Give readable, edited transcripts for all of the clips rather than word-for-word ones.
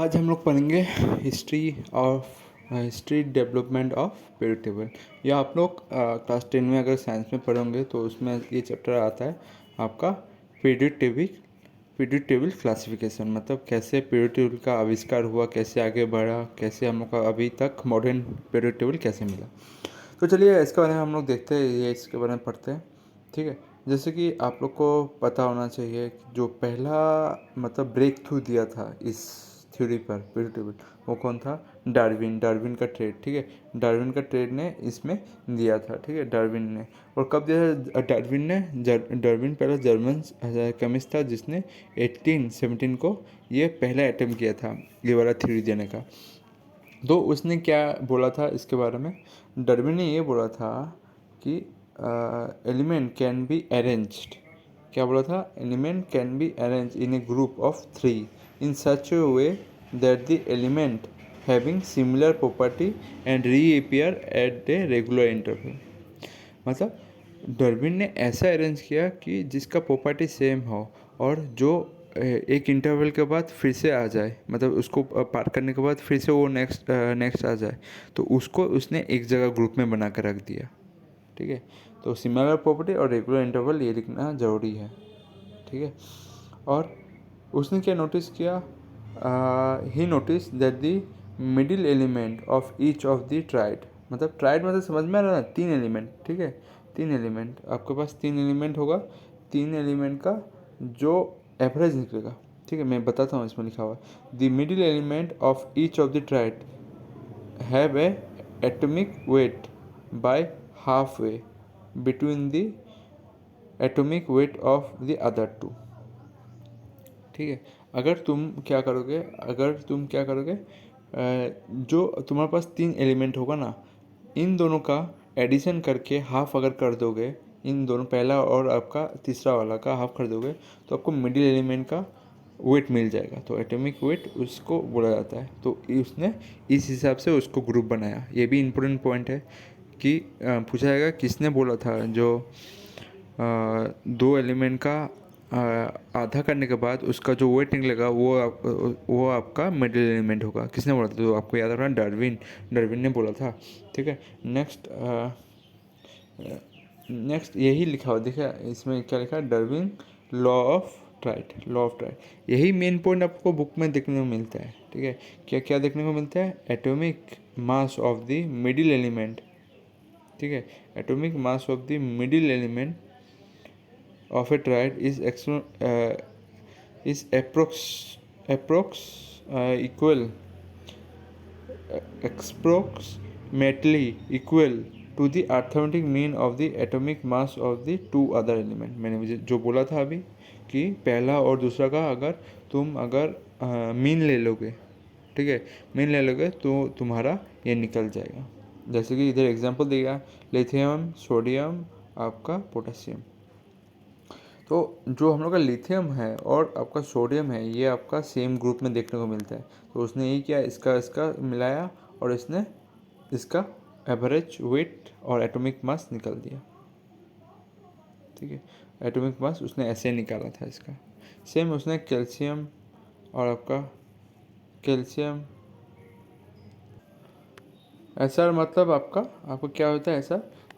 आज हम लोग पढ़ेंगे history development of period table. या आप लोग क्लास 10 में अगर साइंस में पढ़ोगे तो उसमें ये चैप्टर आता है आपका पीरियड टेबल क्लासिफिकेशन। मतलब कैसे पीरियड टेबल का आविष्कार हुआ, कैसे आगे बढ़ा, कैसे हम लोग का अभी तक मॉडर्न पीरियड टेबल कैसे मिला। तो चलिए इसके बारे में हम लोग देखते हैं, ये इसके बारे में पढ़ते हैं। ठीक है, जैसे कि आप लोग को पता होना चाहिए कि जो पहला मतलब ब्रेक थ्रू दिया था इस थ्योरी पर पीरियड टेबल, वो कौन था? डार्विन का ट्रेड। ठीक है, डार्विन का ट्रेड ने इसमें दिया था। ठीक है, डार्विन ने। और कब दिया था डार्विन ने? डार्विन पहला जर्मन केमिस्ट था जिसने 1817 को ये पहला अटेम्प्ट किया था ये वाला थ्योरी देने का। तो उसने क्या बोला था इसके बारे में? डार्विन ने ये बोला था कि एलिमेंट कैन बी अरेंज्ड। क्या बोला था? Element can be arrange in a group of 3 in such a way that the element having similar property and reappear at a regular interval. मतलब डार्विन ने ऐसा अरेंज किया कि जिसका प्रॉपर्टी सेम हो और जो एक इंटरवल के बाद फिर से आ जाए, मतलब उसको पार करने के बाद फिर से वो नेक्स्ट आ जाए, तो उसको उसने एक जगह ग्रुप में बना कर रख दिया। ठीक है, तो सिमिलर प्रॉपर्टी और रेगुलर इंटरवल ये लिखना ज़रूरी है। ठीक है, और उसने क्या नोटिस किया? He notice that the middle element of each of the triad. मतलब ट्राइड मतलब समझ में आ रहा है ना? 3 एलिमेंट। ठीक है, 3 एलिमेंट आपके पास 3 एलिमेंट होगा। 3 एलिमेंट का जो एवरेज निकलेगा। ठीक है, मैं बताता हूँ इसमें लिखा हुआ है। The middle element of each of the triad have a atomic weight by half way between the atomic weight of the other two. ठीक है, अगर तुम क्या करोगे, जो तुम्हारे पास 3 एलिमेंट होगा ना, इन दोनों का एडिशन करके हाफ अगर कर दोगे, इन दोनों पहला और आपका तीसरा वाला का हाफ कर दोगे, तो आपको मिडिल एलिमेंट का वेट मिल जाएगा। तो एटॉमिक वेट उसको बोला जाता है। तो उसने इस हिसाब से उसको ग्रुप बनाया। ये भी इम्पोर्टेंट पॉइंट है कि पूछा जाएगा किसने बोला था जो 2 एलिमेंट का आधा करने के बाद उसका जो वेट निकलेगा वो आपका मिडिल एलिमेंट होगा। किसने बोला था? तो आपको याद रखना, डार्विन ने बोला था। ठीक है, नेक्स्ट यही लिखा हुआ देखा, इसमें क्या लिखा है? Darwin law of tried. यही मेन पॉइंट आपको बुक में देखने को मिलता है। ठीक है, क्या क्या देखने को मिलता है? Atomic mass of the middle element. ठीक है, atomic mass of the middle element of a triad is approximately equal to the arithmetic mean of the atomic mass of the two other element। मैंने जो बोला था अभी कि पहला और दूसरा का अगर मीन ले लोगे, ठीक है, मीन ले लोगे तो तुम्हारा ये निकल जाएगा। जैसे कि इधर एग्जांपल दिया, लिथियम, सोडियम, आपका पोटेशियम। तो जो हम लोग का लिथियम है और आपका सोडियम है, ये आपका सेम ग्रुप में देखने को मिलता है। तो उसने ये किया, इसका मिलाया और इसने इसका एवरेज वेट और एटॉमिक मास निकाल दिया। ठीक है, एटॉमिक मास उसने ऐसे निकाला था इसका। सेम उसने कैल्शियम और आपका कैल्शियम एसआर मतलब आपका क्या होता है?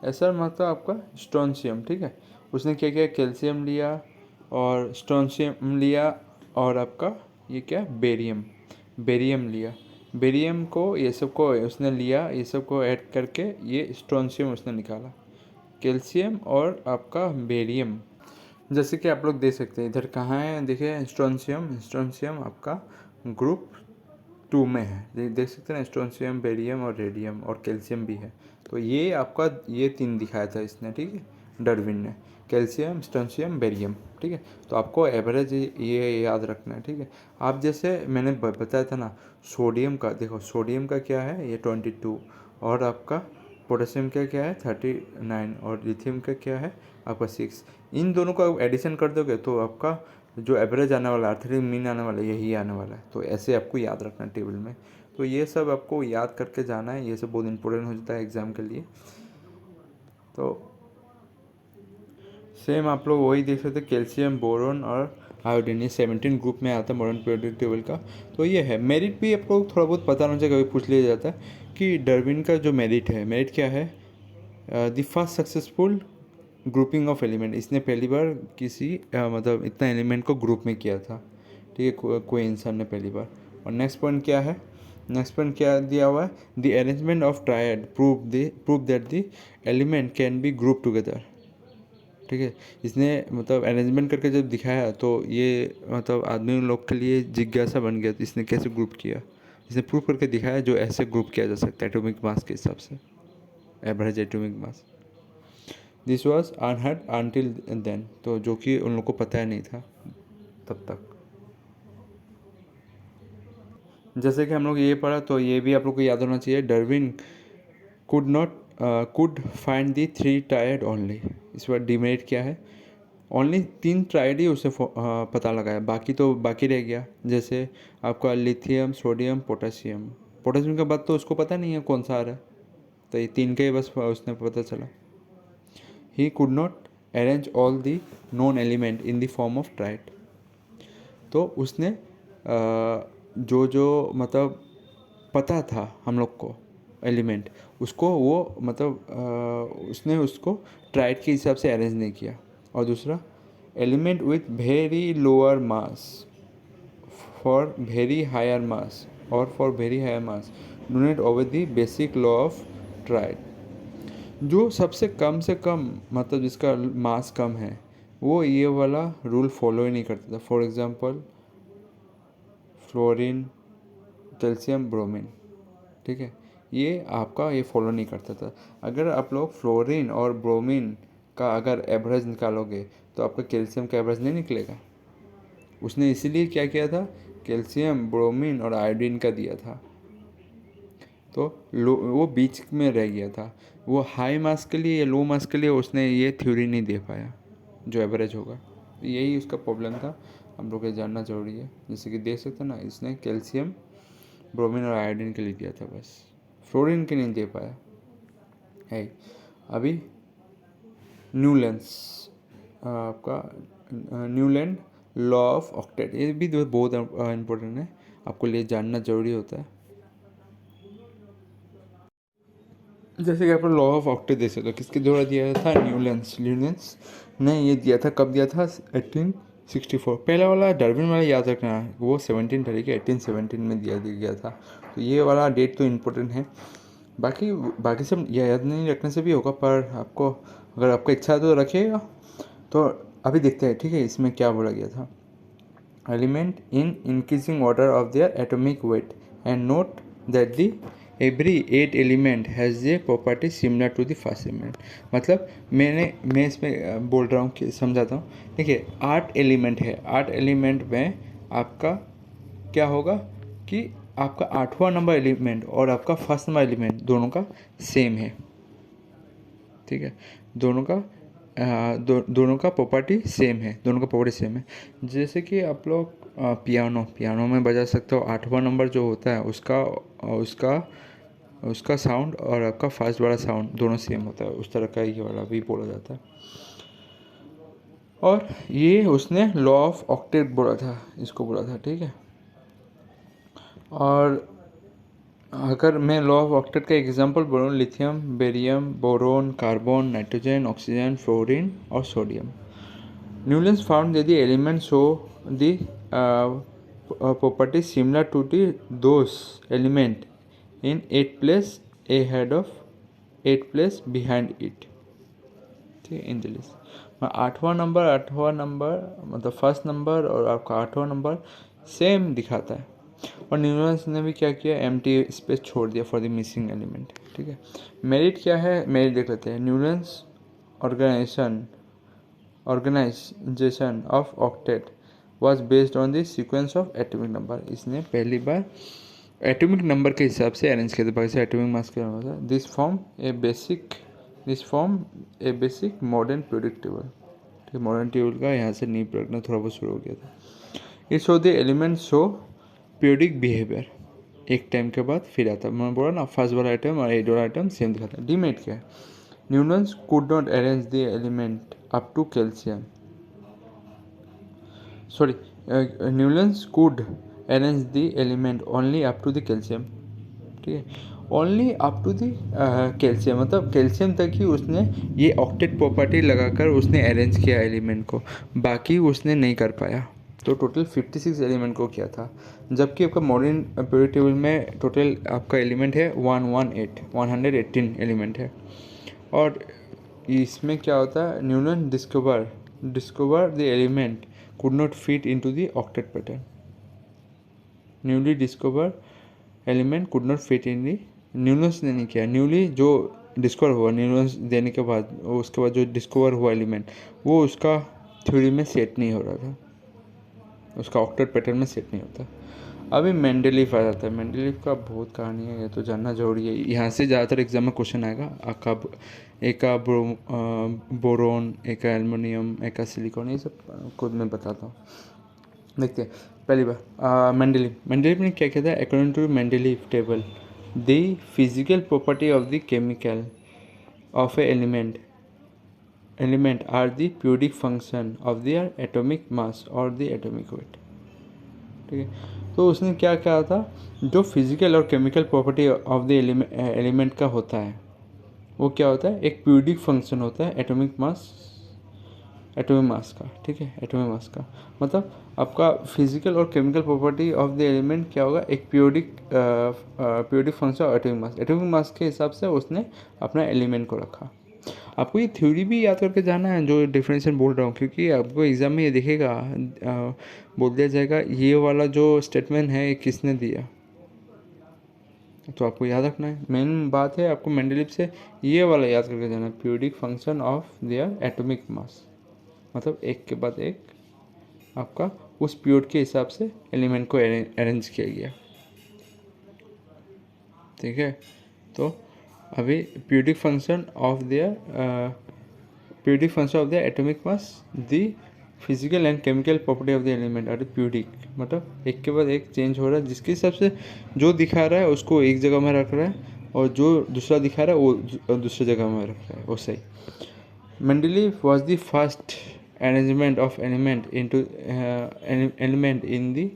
एसआर मतलब आपका स्ट्रोंशियम। ठीक है, उसने क्या किया? कैल्शियम लिया और स्ट्रोंशियम लिया और आपका ये क्या? बेरियम लिया। बेरियम को ये सब को उसने लिया, ये सब को ऐड करके ये स्ट्रोंशियम उसने निकाला। कैल्शियम और आपका बेरियम, जैसे कि आप लोग देख सकते हैं इधर कहाँ है, देखिए स्ट्रोंशियम आपका ग्रुप 2 में है। देख सकते हैं स्ट्रोंशियम, बेरियम और रेडियम और कैल्शियम भी है। तो ये आपका ये 3 दिखाया था इसने। ठीक है, डार्विन ने कैल्शियम, स्ट्रोंशियम, बेरियम। ठीक है, तो आपको एवरेज ये याद रखना है। ठीक है, आप जैसे मैंने बताया था ना, सोडियम का देखो, सोडियम का क्या है? ये 22 और आपका पोटेशियम का क्या है? 39 और लिथियम का क्या है? आपका 6। इन दोनों का एडिशन कर दोगे तो आपका जो एवरेज आने वाला है, आर्थिक मीन आने वाला है, यही आने वाला है। तो ऐसे आपको याद रखना है टेबल में। तो ये सब आपको याद करके जाना है, ये सब बहुत इंपॉर्टेंट हो जाता है एग्ज़ाम के लिए। तो सेम आप लोग वही देख सकते हैं, कैल्शियम, बोरोन और आयोडीन, ये 17 ग्रुप में आता है मॉडर्न पीरियोडिक टेबल का। तो ये है मेरिट भी आपको थोड़ा बहुत पता होना चाहिए, कभी पूछ लिया जाता है कि डार्विन का जो मेरिट है, मेरिट क्या है, the first successful grouping of element, इसने पहली बार किसी मतलब इतना एलिमेंट को ग्रुप में किया था, ठीक है, कोई इंसान ने पहली बार। और नेक्स्ट पॉइंट क्या है, नेक्स्ट पॉइंट क्या दिया हुआ है, the arrangement of triad prove that the element can B group together, ठीक है। इसने मतलब अरेंजमेंट करके जब दिखाया तो ये मतलब आदमी लोग के लिए जिज्ञासा बन गया, इसने कैसे ग्रुप किया, इसने प्रूव करके दिखाया जो ऐसे ग्रुप किया जा सकता है एटॉमिक मास के हिसाब से, average atomic mass. This was unheard until then, तो जो कि उन लोग को पता ही नहीं था तब तक। जैसे कि हम लोग ये पढ़ा, तो ये भी आप लोग को याद होना चाहिए, Darwin could find the 3 triad only. इस बार डिमेरिट क्या है, ओनली 3 ट्रायड ही उसे पता लगाया, बाकी तो बाकी रह गया। जैसे आपका लिथियम, सोडियम, पोटेशियम, पोटेशियम के बाद तो उसको पता नहीं है कौन सा आ रहा है, तो ये 3 के ही बस उसने पता चला। He could not arrange all the non element in the form of tried, तो उसने जो जो मतलब पता था हम लोग को एलिमेंट, उसको वो मतलब उसने उसको ट्राइड के हिसाब से अरेंज नहीं किया। और दूसरा, element with very lower mass for very higher mass और for very higher mass do not obey the basic law of triad, जो सबसे कम से कम मतलब जिसका मास कम है वो ये वाला रूल फॉलो ही नहीं करता था। For example fluorine, calcium, bromine, ठीक है, ये आपका ये फॉलो नहीं करता था। अगर आप लोग फ्लोरीन और ब्रोमीन का अगर एवरेज निकालोगे तो आपका कैल्शियम का एवरेज नहीं निकलेगा। उसने इसीलिए क्या किया था, कैल्शियम, ब्रोमीन और आयोडीन का दिया था, तो वो बीच में रह गया था। वो हाई मास के लिए या लो मास के लिए उसने ये थ्योरी नहीं दे पाया जो एवरेज होगा, तो यही उसका प्रॉब्लम था। हम लोग ये जानना ज़रूरी है। जैसे कि देख सकते हैं ना, इसने कैल्शियम, ब्रोमीन और आयोडीन के लिए दिया था, बस फ्लोरीन के नहीं दे पाया है। अभी न्यूलैंड्स आपका न्यूलैंड लॉ ऑफ ऑक्टेट, ये भी बहुत इम्पोर्टेंट है, आपको लिए जानना ज़रूरी होता है। जैसे कि आप लॉ ऑफ ऑक्टेट देख सकते हो, किसके द्वारा दिया था, न्यूलैंड्स ने ये दिया था। कब दिया था, 1864। पहला वाला डार्विन वाला याद रखना है, वो 17 तारीख 1817 में दिया गया था, तो ये वाला डेट तो इम्पोर्टेंट है। बाकी बाकी सब याद नहीं रखने से भी होगा, पर आपको अगर आपका इच्छा है तो रखिएगा। तो अभी देखते हैं, ठीक है, इसमें क्या बोला गया था, element in increasing order of their atomic weight and note that the every 8 element has a property similar to the first element. मतलब मैं इसमें बोल रहा हूँ कि समझाता हूँ। देखिए 8 एलिमेंट है, 8 एलिमेंट में आपका क्या होगा कि आपका 8वां नंबर एलिमेंट और आपका फर्स्ट नंबर एलिमेंट दोनों का सेम है, ठीक है, दोनों का दोनों का प्रॉपर्टी सेम है, दोनों का प्रॉपर्टी सेम है। जैसे कि आप लोग पियानो में बजा सकते हो, 8वां नंबर जो होता है उसका उसका उसका साउंड और आपका फर्स्ट वाला साउंड दोनों सेम होता है, उस तरह का ये वाला भी बोला जाता है। और ये उसने लॉ ऑफ ऑक्टेट बोला था, इसको बोला था, ठीक है। और अगर मैं लॉ ऑफ ऑक्टेट का एग्जांपल बोलूँ, lithium, barium, boron, carbon, nitrogen, oxygen, fluorine और sodium. Newlands found that the elements show the properties similar to those element in 8 place ahead of 8 place behind it, ठीक है, in the list. 8वां number मतलब first number और आपका 8वां number same दिखाता है। और Newlands ने भी क्या किया, एम्प्टी स्पेस छोड़ दिया फॉर द मिसिंग एलिमेंट, ठीक है। मेरिट क्या है, मेरिट देख लेते हैं। Newlands organisation of octet was based on the sequence of atomic number। इसने पहली बार एटॉमिक नंबर के हिसाब से अरेंज किया था, बाकी से एटॉमिक मास के नंबर था। This form A basic modern periodic table, ठीक है, मॉडर्न टेबल का यहाँ से नींव रखना थोड़ा बहुत शुरू हो गया था। It show the element show periodic behaviour, एक टाइम के बाद फिर आता है। मैंने बोला ना, फर्स्ट वाला आइटम और एट वाला आइटम सेम दिखाता है। डीमेट क्या है, Newlands could not arrange the element up to calcium, sorry, Newtons could arrange the element only up to the calcium, ठीक है, only up to the calcium, मतलब कैल्शियम तक ही उसने ये ऑक्टेट प्रॉपर्टी लगाकर उसने अरेंज किया एलिमेंट को, बाकी उसने नहीं कर पाया। तो टोटल 56 एलिमेंट को किया था, जबकि आपका मॉडर्न पीरियड टेबल में टोटल आपका एलिमेंट है 118 एलिमेंट है। और इसमें क्या होता है, Newton discover the element could not fit into the octet pattern. Newly discovered element could not fit in the, Newton's ने नहीं किया, न्यूली जो डिस्कवर हुआ न्यूटन्स देने के बाद, उसके बाद जो डिस्कवर हुआ एलिमेंट वो उसका थ्योरी में सेट नहीं हो रहा था, उसका ऑक्टेट पैटर्न में सेट नहीं होता। अभी मेंडलीफ आ जाता है। मेंडलीफ का बहुत कहानी है, ये तो जानना जरूरी है, यहाँ से ज़्यादातर एग्जाम में क्वेश्चन आएगा। एक का बोरोन, एक का एल्युमिनियम, एक का सिलिकॉन, ये सब खुद मैं बताता हूँ। देखते हैं पहली बार मेंडलीफ ने क्या किया था। According to Mendeleev table, the physical property of the chemical of a element are the periodic function of their atomic mass और द एटॉमिक वेट, ठीक है। तो उसने क्या कहा था, जो फिजिकल और chemical property of the element का होता है वो क्या होता है, एक पीरियोडिक फंक्शन होता है एटॉमिक मास का, ठीक है, एटॉमिक मास का मतलब आपका फिजिकल और chemical property of the element क्या होगा, एक periodic function of atomic mass के हिसाब से उसने अपना एलिमेंट को रखा। आपको ये थ्योरी भी याद करके जाना है जो डिफरेंशिएशन बोल रहा हूँ, क्योंकि आपको एग्जाम में ये दिखेगा, बोल दिया जाएगा ये वाला जो स्टेटमेंट है ये किसने दिया, तो आपको याद रखना है। मेन बात है आपको मेंडलीफ से ये वाला याद करके जाना है, periodic function of their atomic मास, मतलब एक के बाद एक आपका उस पीरियड के हिसाब से एलिमेंट को अरेंज किया गया, ठीक है। तो अभी periodic function of the atomic mass, the physical and chemical property of the element are periodic, मतलब एक के बाद एक चेंज हो रहा है, जिसके हिसाब से जो दिखा रहा है उसको एक जगह में रख रहा है और जो दूसरा दिखा रहा है वो दूसरी जगह में रख रहा है, वो सही। Mendeleev was the first arrangement of element in the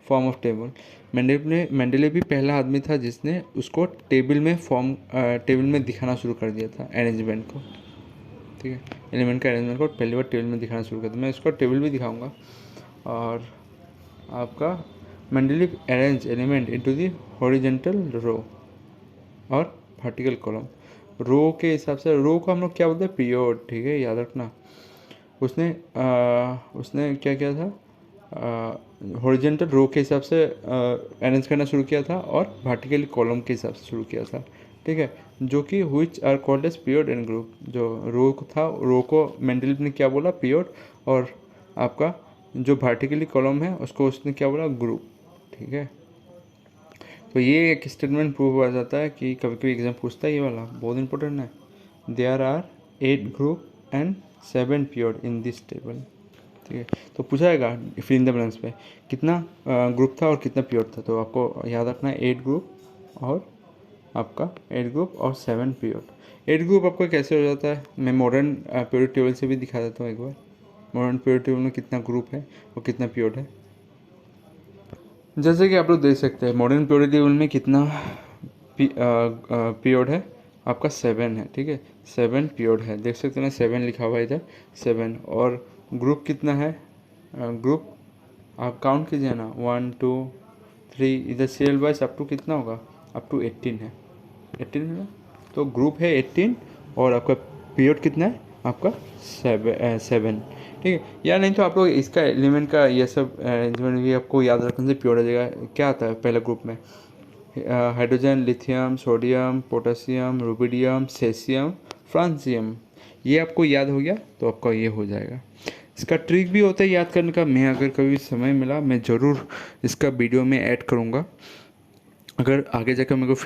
form of table. Mendeleev भी पहला आदमी था जिसने उसको टेबल में दिखाना शुरू कर दिया था, अरेंजमेंट को, ठीक है, एलिमेंट का अरेंजमेंट को पहली बार टेबल में दिखाना शुरू कर दिया। मैं इसका टेबल भी दिखाऊंगा। और आपका Mendeleev arrange element into the horizontal row और वर्टिकल कॉलम। रो के हिसाब से, रो को हम लोग क्या बोलते हैं, पीरियड, ठीक है, याद रखना। उसने क्या किया था, हॉरिजॉन्टल रो के हिसाब से अरेंज करना शुरू किया था और वर्टिकल कॉलम के हिसाब से शुरू किया था, ठीक है, जो कि which are called as period and group. जो रो था, रो को मेंडलीफ ने क्या बोला, पीरियड, और आपका जो वर्टिकली कॉलम है उसको उसने क्या बोला, ग्रुप, ठीक है। तो ये एक स्टेटमेंट प्रूव हो जाता है कि कभी कभी एग्जाम पूछता है, ये वाला बहुत इंपॉर्टेंट है। There are 8 group and 7 period in this table, ठीक है। तो पूछा जाएगा फिल इन द ब्लैंक्स पे कितना ग्रुप था और कितना पीरियड था, तो आपको याद रखना है 8 ग्रुप और आपका 8 ग्रुप और 7 पीरियड। 8 ग्रुप आपका कैसे हो जाता है, मैं मॉडर्न पीरियड टेबल से भी दिखा देता हूँ एक बार। मॉडर्न पीरियड टेबल में कितना ग्रुप है और कितना पीरियड है, जैसे कि आप लोग देख सकते हैं मॉडर्न पीरियड टेबल में कितना पीरियड है, आपका 7 है, ठीक है, 7 पीरियड है, देख सकते हैं ना, 7 लिखा हुआ है इधर 7। और ग्रुप कितना है, ग्रुप आप काउंट कीजिए ना, 1 2 3, इधर सीरियल वाइज अप टू कितना होगा, अप टू 18 है, 18 है ना। तो ग्रुप है 18 और आपका पीरियड कितना है, आपका 7, ठीक है। या नहीं तो आप लोग इसका एलिमेंट का ये सब अरेंजमेंट भी आपको याद रखने से प्योर हो जाएगा। क्या आता है पहले ग्रुप में, hydrogen, lithium, sodium, potassium, rubidium, caesium, francium, ये आपको याद हो गया तो आपका ये हो जाएगा। इसका ट्रिक भी होता है याद करने का, मैं अगर कभी समय मिला मैं ज़रूर इसका वीडियो में ऐड करूँगा। अगर आगे जाकर मेरे को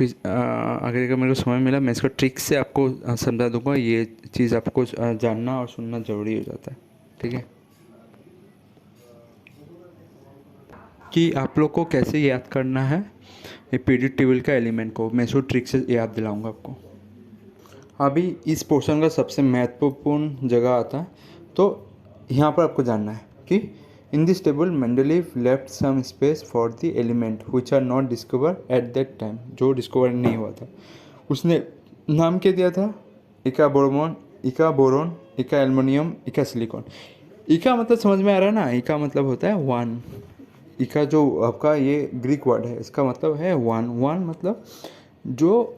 समय मिला मैं इसका ट्रिक से आपको समझा दूंगा। ये चीज़ आपको जानना और सुनना ज़रूरी हो जाता है, ठीक है, कि आप लोग को कैसे याद करना है ये पीरियड टेबल का एलिमेंट को, मैं इसको ट्रिक से याद दिलाऊंगा आपको। अभी इस पोर्शन का सबसे महत्वपूर्ण जगह आता है, तो यहाँ पर आपको जानना है कि in this table Mendeleev left some space for the element which are not discover at that time, जो डिस्कवर नहीं हुआ था। उसने नाम क्या दिया था? इका बोरोन, इका बोरोन, इका एल्युमिनियम, इका सिलिकॉन। इका मतलब समझ में आ रहा है ना? इका मतलब होता है वन। इका जो आपका ये ग्रीक वर्ड है, इसका मतलब है वन। वन मतलब जो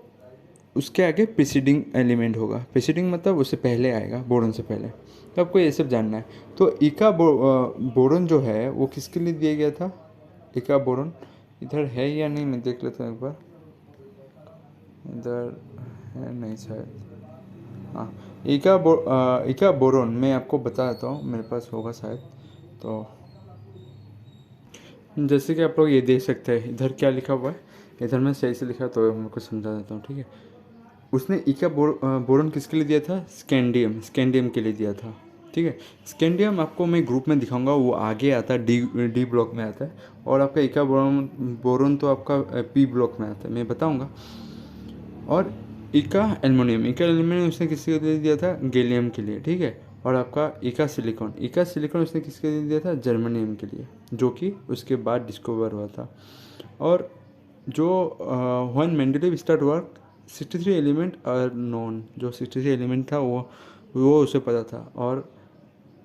उसके आगे प्रीसीडिंग एलिमेंट होगा। प्रीसीडिंग मतलब उससे पहले आएगा, बोरोन से पहले। तो आपको ये सब जानना है। तो इका बोरोन जो है वो किसके लिए दिया गया था? इका बोरोन इधर है या नहीं, मैं देख लेता हूँ एक बार। इधर है नहीं शायद। हाँ, इका बोरोन मैं आपको बता देता हूँ, मेरे पास होगा शायद। तो जैसे कि आप लोग ये देख सकते हैं, इधर क्या लिखा हुआ है, इधर मैं सही से लिखा तो मैं आपको समझा देता हूँ, ठीक है। उसने इका बोरोन किसके लिए दिया था? स्कैंडियम, स्कैंडियम के लिए दिया था, ठीक है। स्कैंडियम आपको मैं ग्रुप में दिखाऊंगा, वो आगे आता है, डी ब्लॉक में आता है। और आपका इका बोरोन बोरोन तो आपका पी ब्लॉक में आता है, मैं बताऊंगा। और इका एल्युमिनियम उसने किसके लिए दिया था? गैलियम के लिए, ठीक है। और आपका इका सिलिकॉन उसने किसके लिए दिया था? जर्मनियम के लिए, जो कि उसके बाद डिस्कवर हुआ था। और जो when Mendeleev start work 63 element are known, जो 63 एलिमेंट था वो उसे पता था। और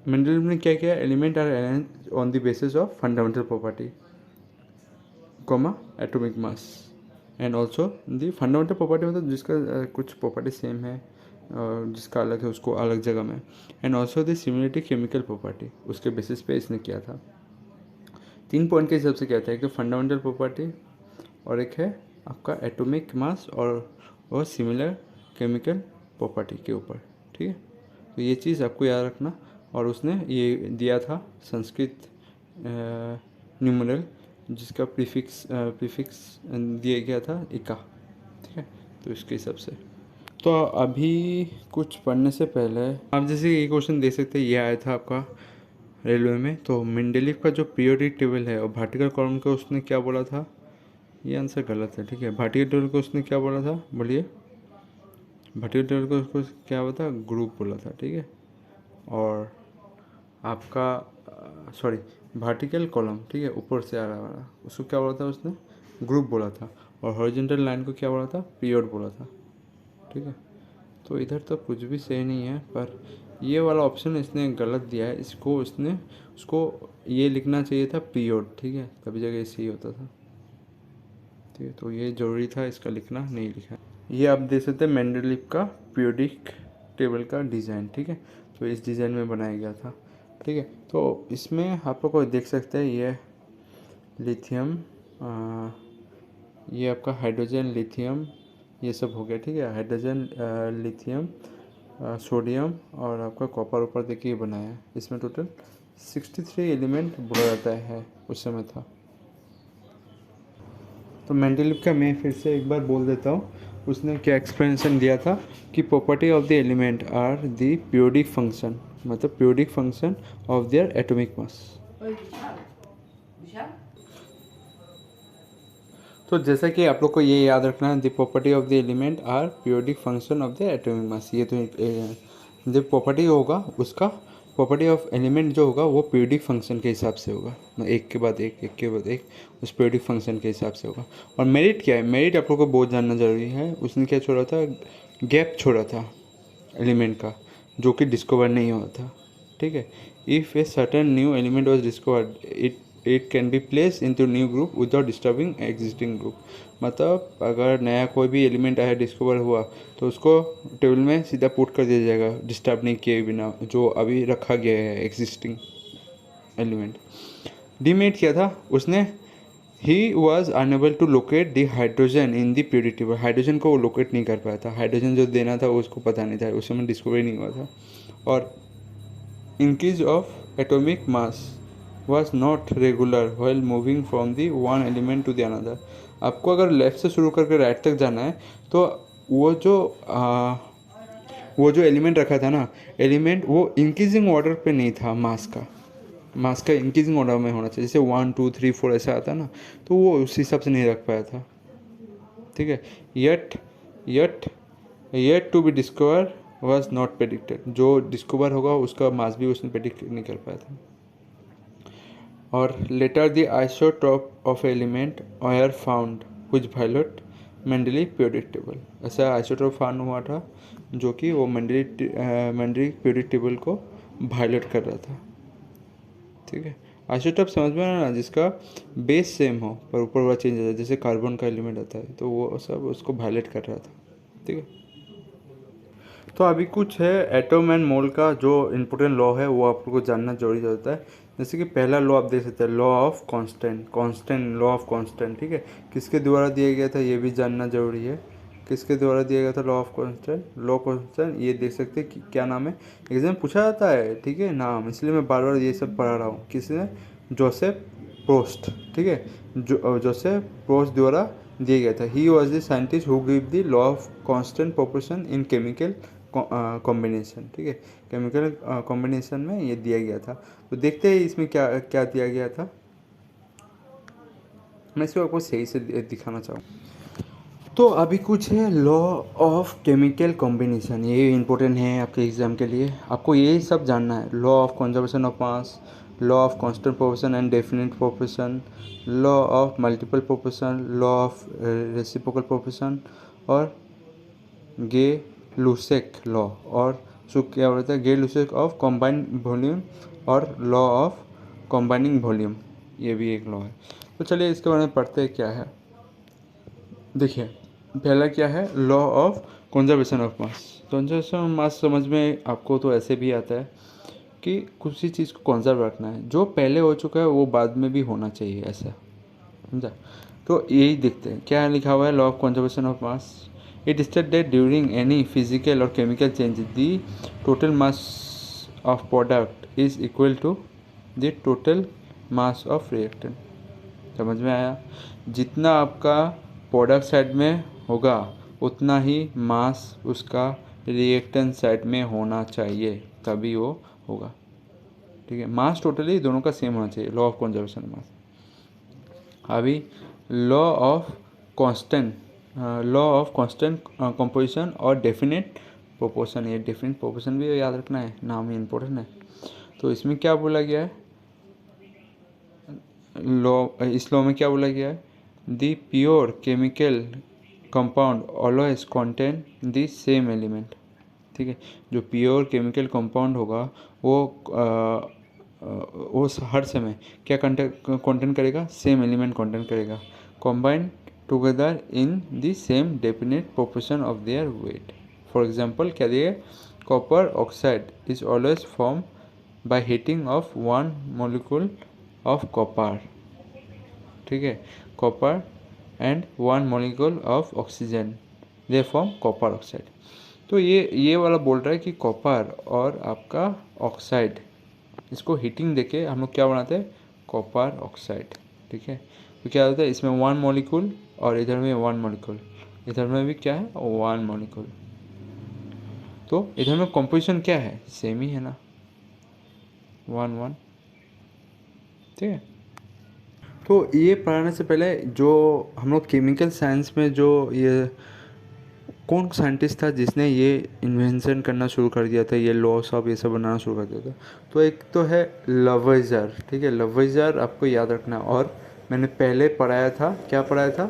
मेंडलीव ने क्या किया? Element are arrange on the basis of fundamental property, comma atomic mass and also the fundamental property, मतलब जिसका कुछ प्रॉपर्टी सेम है और जिसका अलग है उसको अलग जगह में। And also the similarity chemical property, उसके बेसिस पे इसने किया था। 3 पॉइंट के हिसाब से क्या था? एक तो फंडामेंटल प्रॉपर्टी और एक है आपका एटॉमिक मास और सिमिलर केमिकल प्रॉपर्टी के ऊपर, ठीक है। तो ये चीज़ आपको याद रखना। और उसने ये दिया था संस्कृत न्यूमरल, जिसका प्रीफिक्स दिया गया था इका, ठीक है। तो इसके हिसाब से तो अभी कुछ पढ़ने से पहले आप जैसे ये क्वेश्चन दे सकते हैं, ये आया था आपका रेलवे में। तो मेंडलीव का जो पीरियोडिक टेबल है और भार्टिकल कॉलम का उसने क्या बोला था? ये आंसर गलत है, ठीक है। भार्टिकल टेबल को उसने क्या बोला था? बोलिए। भार्टिकल टेबल को उसको क्या बोला था? ग्रुप बोला था, ठीक है। और आपका सॉरी, वर्टिकल कॉलम, ठीक है, ऊपर से आ रहा वाला, उसको क्या बोला था? उसने ग्रुप बोला था। और हॉरिजॉन्टल लाइन को क्या बोला था? पीरियड बोला था, ठीक है। तो इधर तो कुछ भी सही नहीं है, पर ये वाला ऑप्शन इसने गलत दिया है। उसको ये लिखना चाहिए था पीरियड, ठीक है, तभी जगह सही होता था, ठीक है। तो ये ज़रूरी था, इसका लिखना नहीं लिखा। ये आप देख सकते हैं मेंडलीव का पीरियोडिक टेबल का डिज़ाइन, ठीक है। तो इस डिज़ाइन में बनाया गया था, ठीक है। तो इसमें आप लोग को देख सकते हैं ये लिथियम, ये आपका हाइड्रोजन, लिथियम, ये सब हो गया, ठीक है। हाइड्रोजन, लिथियम, सोडियम और आपका कॉपर ऊपर देखिए बनाया है। इसमें टोटल 63 एलिमेंट बोला जाता है, उस समय था। तो मेंडलीव का मैं फिर से एक बार बोल देता हूँ, उसने क्या एक्सप्लेनेशन दिया था कि property of the element are the periodic function, मतलब periodic function of their atomic mass. तो जैसा कि आप लोग को ये याद रखना है, the property of the element are periodic function of the atomic mass. ये तो जो प्रॉपर्टी होगा उसका, प्रॉपर्टी ऑफ एलिमेंट जो होगा वो पीरियोडिक फंक्शन के हिसाब से होगा, एक के बाद एक के बाद एक, उस पीरियोडिक फंक्शन के हिसाब से होगा। और मेरिट क्या है? मेरिट आप लोग को बहुत जानना जरूरी है। उसने क्या छोड़ा था? गैप छोड़ा था एलिमेंट का, जो कि डिस्कवर नहीं हुआ था, ठीक है। If a certain new element was discovered, it can be place into new group without disturbing existing group. मतलब अगर नया कोई भी एलिमेंट आया, डिस्कवर हुआ, तो उसको टेबल में सीधा पुट कर दिया जाएगा, डिस्टर्ब नहीं किए बिना, जो अभी रखा गया है एग्जिस्टिंग एलिमेंट। डीमेट किया था उसने? He was unable to locate the hydrogen in the periodic table. Hydrogen को वो लोकेट नहीं कर पाया था, हाइड्रोजन जो देना था उसको पता नहीं था, उस समय डिस्कवरी नहीं हुआ था। और increase of atomic mass was not regular while moving from the one element to the another। आपको अगर लेफ्ट से शुरू करके राइट तक जाना है, तो वो जो एलिमेंट रखा था ना, एलिमेंट वो इंक्रीजिंग ऑर्डर पे नहीं था, मास का इंक्रीजिंग ऑर्डर में होना चाहिए। जैसे 1 2 3 4 ऐसा आता ना, तो वो उस हिसाब से नहीं रख पाया था, ठीक है। Yet to be discover was not predicted. जो डिस्कवर होगा उसका मास भी उसने प्रेडिक्ट नहीं कर पाया था। और later the isotope of element are found which violate Mendeleev periodic table. ऐसा आइसोटोप फाउंड हुआ था जो कि वो मेंडली पीरियोडिक टेबल को वायलेट कर रहा था। ठीक है, आइसोटोप समझ में आया ना, जिसका बेस सेम हो पर ऊपर वाला चेंज होता है, जैसे कार्बन का एलिमेंट आता है, तो वो सब उसको वायलेट कर रहा था। ठीक है, तो अभी कुछ है एटम एंड मोल का जो इम्पोर्टेंट लॉ है वो आप लोग को जानना जरूरी होता है। जैसे कि पहला लॉ आप देख सकते हैं, law of constant law of constant. ठीक है, किसके द्वारा दिया गया था ये भी जानना जरूरी है। किसके द्वारा दिया गया था law of constant? Law constant ये देख सकते हैं कि क्या नाम है, एग्जाम पूछा जाता है। ठीक है, नाम इसलिए मैं बार बार ये सब पढ़ा रहा हूँ। किसने? जोसेफ प्रोस्ट। ठीक है, जोसेफ प्रोस्ट द्वारा दिया गया था। He was the scientist who give the law of constant proportion in chemical combination. ठीक है, केमिकल कॉम्बिनेशन में ये दिया गया था। तो देखते हैं इसमें क्या क्या दिया गया था। मैं इसको आपको सही से दिखाना चाहूँ। तो अभी कुछ है लॉ ऑफ केमिकल कॉम्बिनेशन, ये इम्पोर्टेंट है आपके एग्जाम के लिए। आपको यही सब जानना है, law of conservation of mass, law of constant proportion and definite proportion, law of multiple proportion, law of reciprocal proportion और गे लुसेक लॉ, और सो क्या बोलते हैं गे लुसेक ऑफ कॉम्बाइंड वॉल्यूम और लॉ ऑफ कॉम्बाइनिंग वॉल्यूम, ये भी एक लॉ है। तो चलिए इसके बारे में पढ़ते हैं क्या है। देखिए, पहला क्या है, law of conservation of mass. Conservation of मास समझ में आपको तो ऐसे भी आता है कि कुछ ही चीज़ को कंजर्व रखना है, जो पहले हो चुका है वो बाद में भी होना चाहिए, ऐसा समझा। तो यही देखते हैं क्या लिखा हुआ है law of conservation of mass. It state that during any physical और chemical change the total mass of product is equal to the total mass of reactant. समझ में आया? जितना आपका प्रोडक्ट साइड में होगा उतना ही मास उसका रिएक्टेंट साइड में होना चाहिए, तभी वो होगा। ठीक है, मास टोटली दोनों का सेम होना चाहिए, लॉ ऑफ कंजर्वेशन मास। अभी law of constant, law of constant composition और डेफिनेट प्रोपोर्शन। ये डेफिनेट प्रोपोर्शन भी याद रखना है, नाम ही इम्पोर्टेंट है। तो इसमें क्या बोला गया है, इस लॉ में क्या बोला गया है, the pure chemical compound always contain the same element. ठीक है, जो प्योर केमिकल कंपाउंड होगा वो हर समय क्या कंटेन करेगा, सेम एलिमेंट कंटेन करेगा, combine together in the same definite proportion of their weight. For example क्या दिए, copper oxide is always form by heating of one molecule of copper. ठीक है, copper and one molecule of oxygen, they form copper oxide. तो ये वाला बोल रहा है कि कॉपर और आपका ऑक्साइड, इसको हीटिंग देके हम लोग क्या बनाते हैं, कॉपर ऑक्साइड। ठीक है, तो क्या होता है, इसमें वन मॉलिक्यूल और इधर में वन मॉलिक्यूल, इधर में भी क्या है, वन मॉलिक्यूल। तो इधर में कॉम्पोजिशन क्या है, सेम ही है ना, वन वन। ठीक है, तो ये पढ़ाने से पहले जो हम लोग केमिकल साइंस में जो ये कौन साइंटिस्ट था जिसने ये इन्वेंशन करना शुरू कर दिया था, ये लॉस ऑफ ये सब बनाना शुरू कर दिया था, तो एक तो है लवोइजर। ठीक है, लवोइजर आपको याद रखना है। और मैंने पहले पढ़ाया था, क्या पढ़ाया था,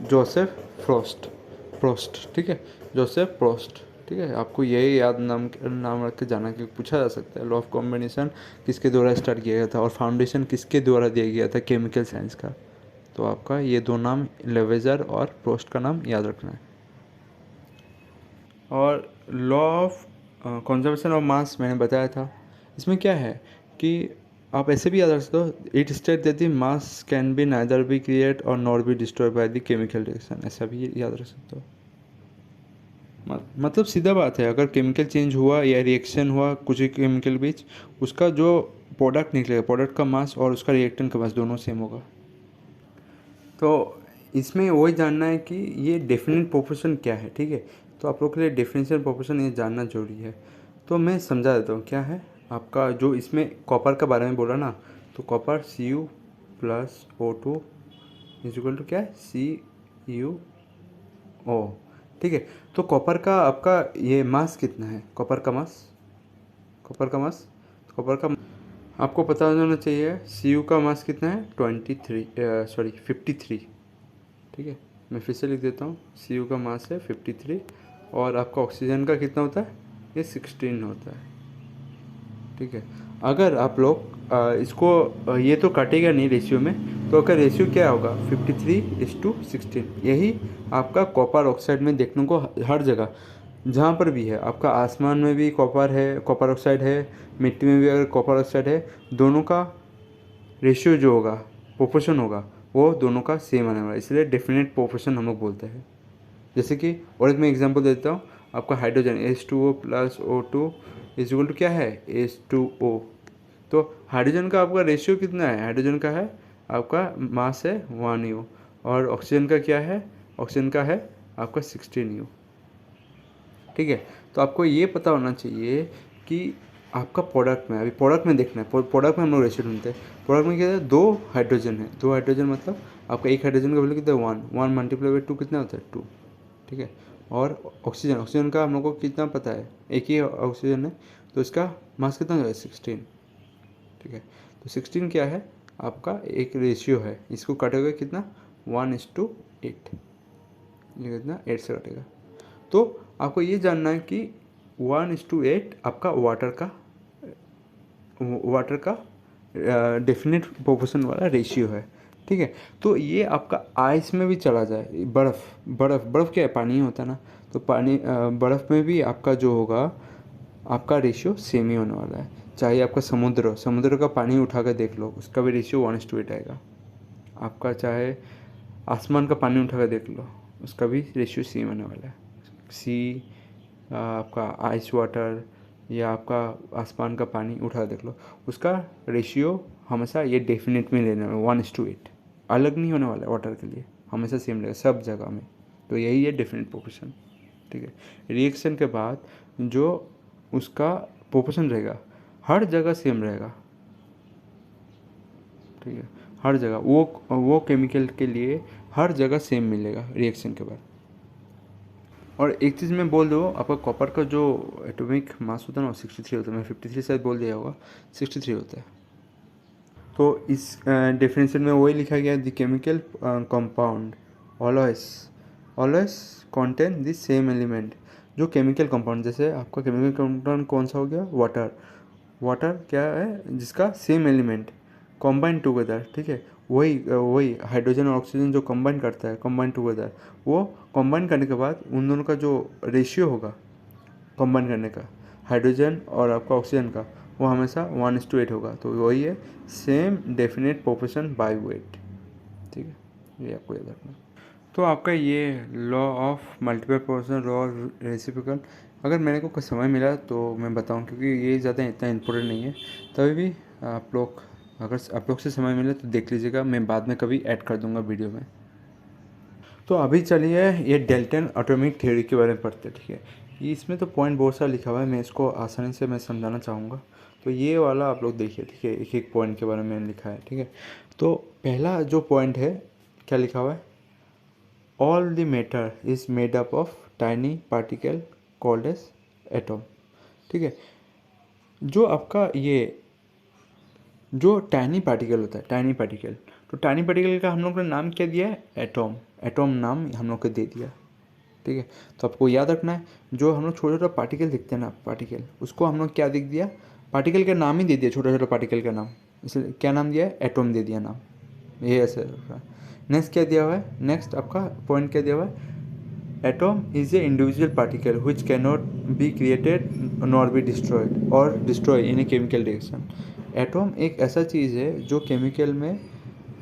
जोसेफ प्रोस्ट। ठीक है, जोसेफ प्रोस्ट। ठीक है, आपको यही याद नाम रख के जाना, कि पूछा जा सकता है लॉ ऑफ कॉम्बिनेशन किसके द्वारा स्टार्ट किया गया था और फाउंडेशन किसके द्वारा दिया गया था केमिकल साइंस का। तो आपका ये दो नाम, लेवेजर और प्रोस्ट का नाम याद रखना है। और लॉ ऑफ कंजर्वेशन ऑफ मास मैंने बताया था। इसमें क्या है कि आप ऐसे भी याद रख सकते हो, it state that the mass can be neither be create और nor be destroy by the chemical reaction, ऐसा भी याद रख सकते हो। मतलब सीधा बात है, अगर केमिकल चेंज हुआ या रिएक्शन हुआ कुछ ही केमिकल बीच, उसका जो प्रोडक्ट निकलेगा, प्रोडक्ट का मास और उसका रिएक्टेंट का मास दोनों सेम होगा। तो इसमें वही जानना है कि ये डेफिनेट प्रोपोर्शन क्या है। ठीक है, तो आप लोग के लिए डेफिनेशन प्रोपोर्शन ये जानना जरूरी है। तो मैं समझा देता हूँ क्या है आपका, जो इसमें कॉपर का बारे में बोला ना, तो copper Cu plus O2 is equal to क्या है, CuO। ठीक है, तो कॉपर का आपका ये मास कितना है, कॉपर का मास, आपको पता होना चाहिए Cu का मास कितना है 53, ठीक है। मैं फिर से लिख देता हूँ, Cu का मास है 53 और आपका ऑक्सीजन का कितना होता है, ये 16 होता है, ठीक है। अगर आप लोग इसको ये तो काटेगा नहीं रेशियो में, तो अगर रेशियो क्या होगा 53:16, यही आपका कॉपर ऑक्साइड में देखने को हर जगह जहाँ पर भी है। आपका आसमान में भी कॉपर है, कॉपर ऑक्साइड है, मिट्टी में भी अगर कॉपर ऑक्साइड है, दोनों का रेशियो जो होगा, प्रोपोर्शन होगा, वो दोनों का सेम आने वाला है, इसलिए डेफिनेट प्रोपोर्शन हम लोग बोलते हैं। जैसे कि और एक मैं एग्जांपल देता हूँ, आपका hydrogen H2O plus O2 is equal to क्या है H2O। तो हाइड्रोजन का आपका रेशियो कितना है, हाइड्रोजन का है आपका मास है 1U और ऑक्सीजन का क्या है, ऑक्सीजन का है आपका 16U, ठीक है। तो आपको ये पता होना चाहिए कि आपका प्रोडक्ट में, अभी प्रोडक्ट में देखना है, प्रोडक्ट में हम लोग रेशियो ढूंढते हैं। प्रोडक्ट में क्या है, 2 हाइड्रोजन है, 2 हाइड्रोजन मतलब आपका एक हाइड्रोजन का वैल्यू कितना है 1, 1 मल्टीप्लाई बाई 2 कितना होता है 2, ठीक है। और ऑक्सीजन, ऑक्सीजन का हम लोग को कितना पता है, एक ही ऑक्सीजन है, तो इसका मास कितना हो 16, ठीक है। तो 16 क्या है आपका एक रेशियो है, इसको काटेगा कितना 1:8, ये कितना 8 से काटेगा। तो आपको ये जानना है कि 1:8 आपका वाटर का डेफिनेट प्रोपोर्शन वाला रेशियो है, ठीक है। तो ये आपका आइस में भी चला जाए, बर्फ़ क्या है, पानी ही होता है ना, तो पानी बर्फ़ में भी आपका जो होगा आपका रेशियो सेम ही होने वाला है। चाहे आपका समुद्र का पानी उठा कर देख लो, उसका भी रेशियो 1:8 आएगा। आपका चाहे आसमान का पानी उठा कर देख लो, उसका भी रेशियो सेम होने वाला है। सी आपका आइस वाटर या आपका आसमान का पानी उठा देख लो, उसका रेशियो हमेशा ये डेफिनेट में लेना है 1:8, अलग नहीं होने वाला है वाटर के लिए, हमेशा सेम रहेगा सब जगह में। तो यही है डेफिनेट प्रोपोर्शन, ठीक है। रिएक्शन के बाद जो उसका प्रोपोर्शन रहेगा हर जगह सेम रहेगा, ठीक है। हर जगह वो केमिकल के लिए हर जगह सेम मिलेगा रिएक्शन के बाद। और एक चीज़ मैं बोल दूँ, आपका कॉपर का जो एटॉमिक मास होता है ना 63 होता है, मैं 53 शायद बोल दिया होगा, 63 होता है। तो इस डेफिनेशन में वही लिखा गया, the chemical compound always always contain the same element. जो केमिकल कंपाउंड, जैसे आपका केमिकल कंपाउंड कौन सा हो गया, वाटर, वाटर क्या है जिसका सेम एलिमेंट कॉम्बाइन टुगेदर, ठीक है। वही हाइड्रोजन और ऑक्सीजन जो कंबाइन करता है, कंबाइन टुगेदर, वो कंबाइन करने के बाद उन दोनों का जो रेशियो होगा कंबाइन करने का, हाइड्रोजन और आपका ऑक्सीजन का, वो हमेशा 1:8 होगा। तो वही है same definite proportion by weight, ठीक है, ये आपको याद रखना। तो आपका ये law of multiple proportion, law of reciprocal, अगर मेरे को कुछ समय मिला तो मैं बताऊं, क्योंकि ये ज़्यादा इतना इम्पोर्टेंट नहीं है। तभी भी आप लोग, अगर आप लोग से समय मिले तो देख लीजिएगा, मैं बाद में कभी ऐड कर दूंगा वीडियो में। तो अभी चलिए ये डेल्टन एटॉमिक थ्योरी के बारे में पढ़ते हैं, ठीक है। ये इसमें तो पॉइंट बहुत सारा लिखा हुआ है, मैं इसको आसानी से मैं समझाना चाहूँगा। तो ये वाला आप लोग देखिए, ठीक है, एक एक पॉइंट के बारे में लिखा है, ठीक है। तो पहला जो पॉइंट है, क्या लिखा हुआ है, all the matter is made up of tiny particle called as atom, ठीक है। जो आपका ये जो टाइनी पार्टिकल होता है, टाइनी पार्टिकल, तो टाइनी पार्टिकल का हम लोग ने नाम क्या दिया है, एटॉम, एटॉम नाम हम लोग को दे दिया, ठीक है। तो आपको याद रखना है, जो हम लोग छोटा छोटा पार्टिकल दिखते हैं ना, पार्टिकल, उसको हम लोग क्या दिख दिया, पार्टिकल का नाम ही दे दिया, छोटा छोटा पार्टिकल का नाम, इसलिए क्या नाम दिया है, एटॉम दे दिया नाम, ये ऐसे रखा है। नेक्स्ट क्या दिया हुआ है, नेक्स्ट आपका पॉइंट क्या दिया हुआ है, atom is a individual particle which can not be created nor be destroyed और destroy in a chemical reaction. Atom एक ऐसा चीज़ है जो केमिकल में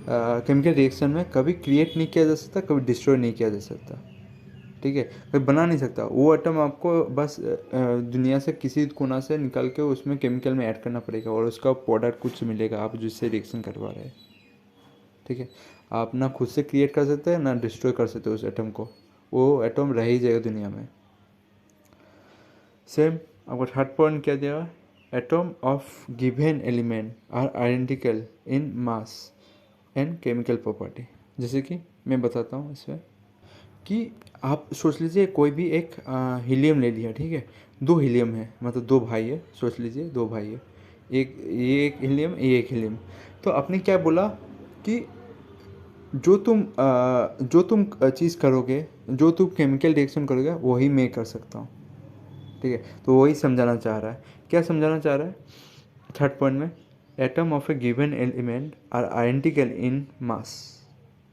केमिकल रिएक्शन में कभी क्रिएट नहीं किया जा सकता, कभी डिस्ट्रॉय नहीं किया जा सकता, ठीक है, कोई बना नहीं सकता। वो एटम आपको बस दुनिया से किसी कोना से निकाल के उसमें केमिकल में ऐड करना पड़ेगा और उसका प्रोडक्ट कुछ मिलेगा, आप जिससे रिएक्शन करवा रहे हैं, ठीक है। आप ना खुद से क्रिएट कर सकते हैं ना डिस्ट्रॉय कर सकते हो उस एटम को, वो एटम रह ही जाएगा दुनिया में। सेम आपको थर्ड पॉइंट क्या दिया, atom of given element are identical in mass and chemical property. जैसे कि मैं बताता हूँ इसमें कि आप सोच लीजिए कोई भी एक हीलियम ले लिया, ठीक है, 2 हीलियम है, मतलब 2 भाई है, सोच लीजिए 2 भाई है, एक हीलियम, ये एक हीलियम। तो आपने क्या बोला कि जो तुम चीज़ करोगे, जो तुम केमिकल रिएक्शन करोगे वही मैं कर सकता हूँ। ठीक है, तो वही समझाना चाह रहा है। क्या समझाना चाह रहा है थर्ड पॉइंट में? Atom of a given element are identical in mass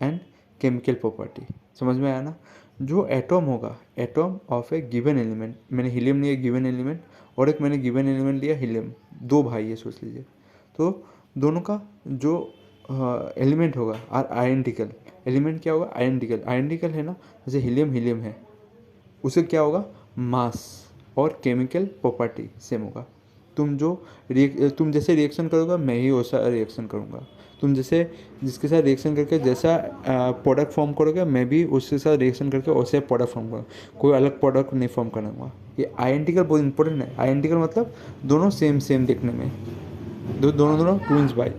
and chemical property. समझ में आया ना? जो एटम होगा, atom of a given element, मैंने हीलियम लिया गिवन एलिमेंट, और एक मैंने गिवन एलिमेंट लिया हीलियम, दो भाई है सोच लीजिए। तो दोनों का जो एलिमेंट होगा आर आइडेंटिकल। एलिमेंट क्या होगा? आइडेंटिकल। आइडेंटिकल है ना, जैसे हीलियम हीलियम है, उसे क्या होगा? मास और केमिकल प्रॉपर्टी सेम होगा। तुम जैसे रिएक्शन करोगे मैं ही वैसा रिएक्शन करूँगा। तुम जैसे जिसके साथ रिएक्शन करके जैसा प्रोडक्ट फॉर्म करोगे मैं भी उसके साथ रिएक्शन करके वैसे प्रोडक्ट फॉर्म करूँगा। कोई अलग प्रोडक्ट नहीं फॉर्म करूँगा। ये आइडेंटिकल बहुत इंपॉर्टेंट है। आइडेंटिकल मतलब दोनों सेम सेम देखने में, दोनों दोनों ट्विंस भाई,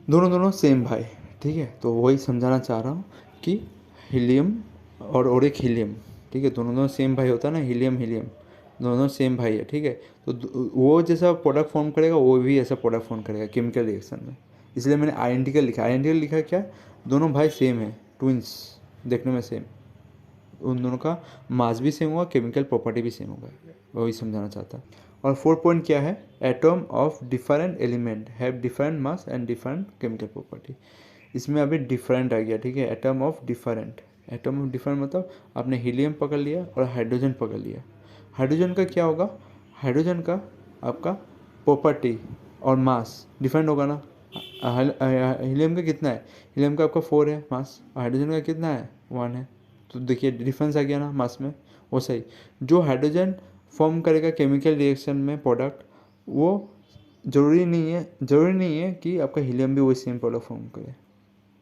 दोनों दोनों सेम भाई। ठीक है, तो वही समझाना चाह रहा हूँ कि हीलियम और एक हीलियम, ठीक है, दोनों दोनों सेम भाई होता है ना, हीलियम हीलियम दोनों दोनों सेम भाई है। ठीक है, तो वो जैसा प्रोडक्ट फॉर्म करेगा वो भी ऐसा प्रोडक्ट फॉर्म करेगा केमिकल रिएक्शन में। इसलिए मैंने आइडेंटिकल लिखा। आइडेंटिकल लिखा क्या? दोनों भाई सेम है, ट्विंस देखने में सेम, उन दोनों का मास भी सेम होगा, केमिकल प्रॉपर्टी भी सेम होगा, वही समझाना चाहता है। और फोर्थ पॉइंट क्या है? Atom of different element have different mass and different chemical property. इसमें अभी डिफरेंट आ गया। ठीक है, atom of different, atom of different मतलब आपने हीलियम पकड़ लिया और हाइड्रोजन पकड़ लिया। हाइड्रोजन का क्या होगा? हाइड्रोजन का आपका प्रॉपर्टी और मास डिफरेंट होगा ना। हीलियम का कितना है? हीलियम का आपका 4 है मास, हाइड्रोजन का कितना है? 1 है। तो देखिए डिफरेंस आ गया ना मास में। वो सही, जो हाइड्रोजन फॉर्म करेगा केमिकल रिएक्शन में प्रोडक्ट, वो ज़रूरी नहीं है कि आपका हीलियम भी वही सेम प्रोडक्ट फॉर्म करे।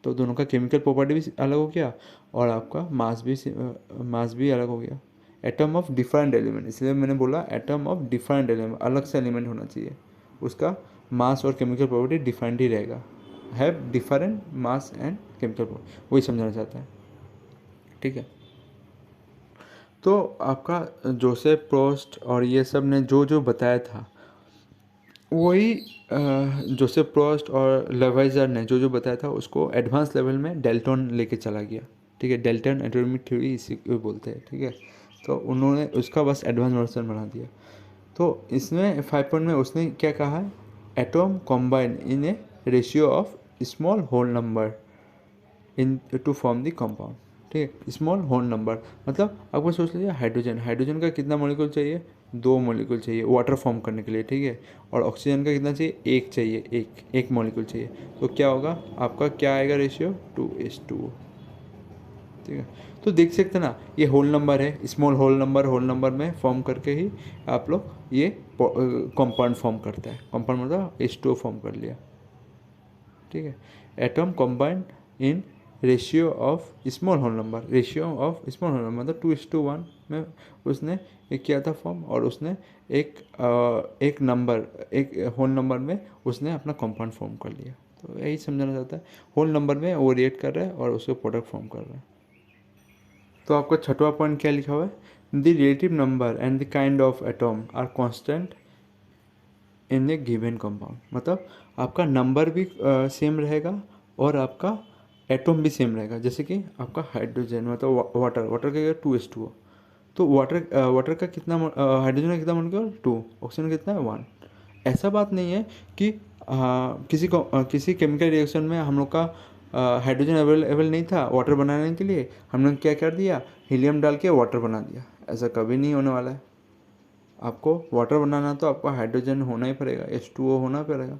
तो दोनों का केमिकल प्रॉपर्टी भी अलग हो गया और आपका मास भी अलग हो गया। एटम ऑफ डिफरेंट एलिमेंट, इसलिए मैंने बोला एटम ऑफ डिफरेंट एलिमेंट, अलग से एलिमेंट होना चाहिए, उसका मास और केमिकल प्रॉपर्टी डिफरेंट ही रहेगा। Have different mass and chemical property, वही समझाना चाहता है। ठीक है, तो आपका जोसेफ प्रोस्ट और ये सब ने जो जो बताया था वही जोसेफ प्रोस्ट और लेवाइजर ने जो जो बताया था उसको एडवांस लेवल में डेल्टन लेके चला गया। ठीक है, डेल्टन एटॉमिक थ्योरी इसी को बोलते हैं। ठीक है, तो उन्होंने उसका बस एडवांस वर्जन बना दिया। तो इसमें 5 पॉइंट में उसने क्या कहा है? Atom combine in a ratio of small whole number in to form the compound. ठीक है, स्मॉल होल नंबर मतलब आपको सोच लीजिए हाइड्रोजन, हाइड्रोजन का कितना मॉलिक्यूल चाहिए? 2 मॉलिक्यूल चाहिए वाटर फॉर्म करने के लिए। ठीक है, और ऑक्सीजन का कितना चाहिए? 1 चाहिए, एक मॉलिक्यूल चाहिए। तो क्या होगा आपका? क्या आएगा रेशियो? 2:2। ठीक है, तो देख सकते ना ये होल नंबर है, स्मॉल होल नंबर में फॉर्म करके ही आप लोग ये कंपाउंड फॉर्म करता है। कंपाउंड मतलब H2O फॉर्म कर लिया। ठीक है, atom combined in ratio of small whole number, ratio of small whole number मतलब 2:1 में उसने एक किया था फॉर्म, और उसने एक नंबर, एक होल नंबर में उसने अपना कंपाउंड फॉर्म कर लिया। तो यही समझाना चाहता है, होल नंबर में वो रिएक्ट कर रहा है और उसको प्रोडक्ट फॉर्म कर रहा है। तो आपका छठवां पॉइंट क्या लिखा हुआ है? The relative number and the kind of atom are constant in a given compound. मतलब आपका नंबर भी सेम रहेगा और आपका एटम भी सेम रहेगा। जैसे कि आपका हाइड्रोजन मतलब वाटर का 2:2। तो वाटर का कितना हाइड्रोजन का कितना मॉलिक्यूल? 2। ऑक्सीजन का कितना है? 1। ऐसा बात नहीं है कि किसी केमिकल रिएक्शन में हम लोग का हाइड्रोजन अवेलेबल नहीं था वाटर बनाने के लिए, हम लोग क्या कर दिया? हीलियम डाल के वाटर बना दिया। ऐसा कभी नहीं होने वाला है। आपको वाटर बनाना तो आपको हाइड्रोजन होना ही पड़ेगा, H2O होना पड़ेगा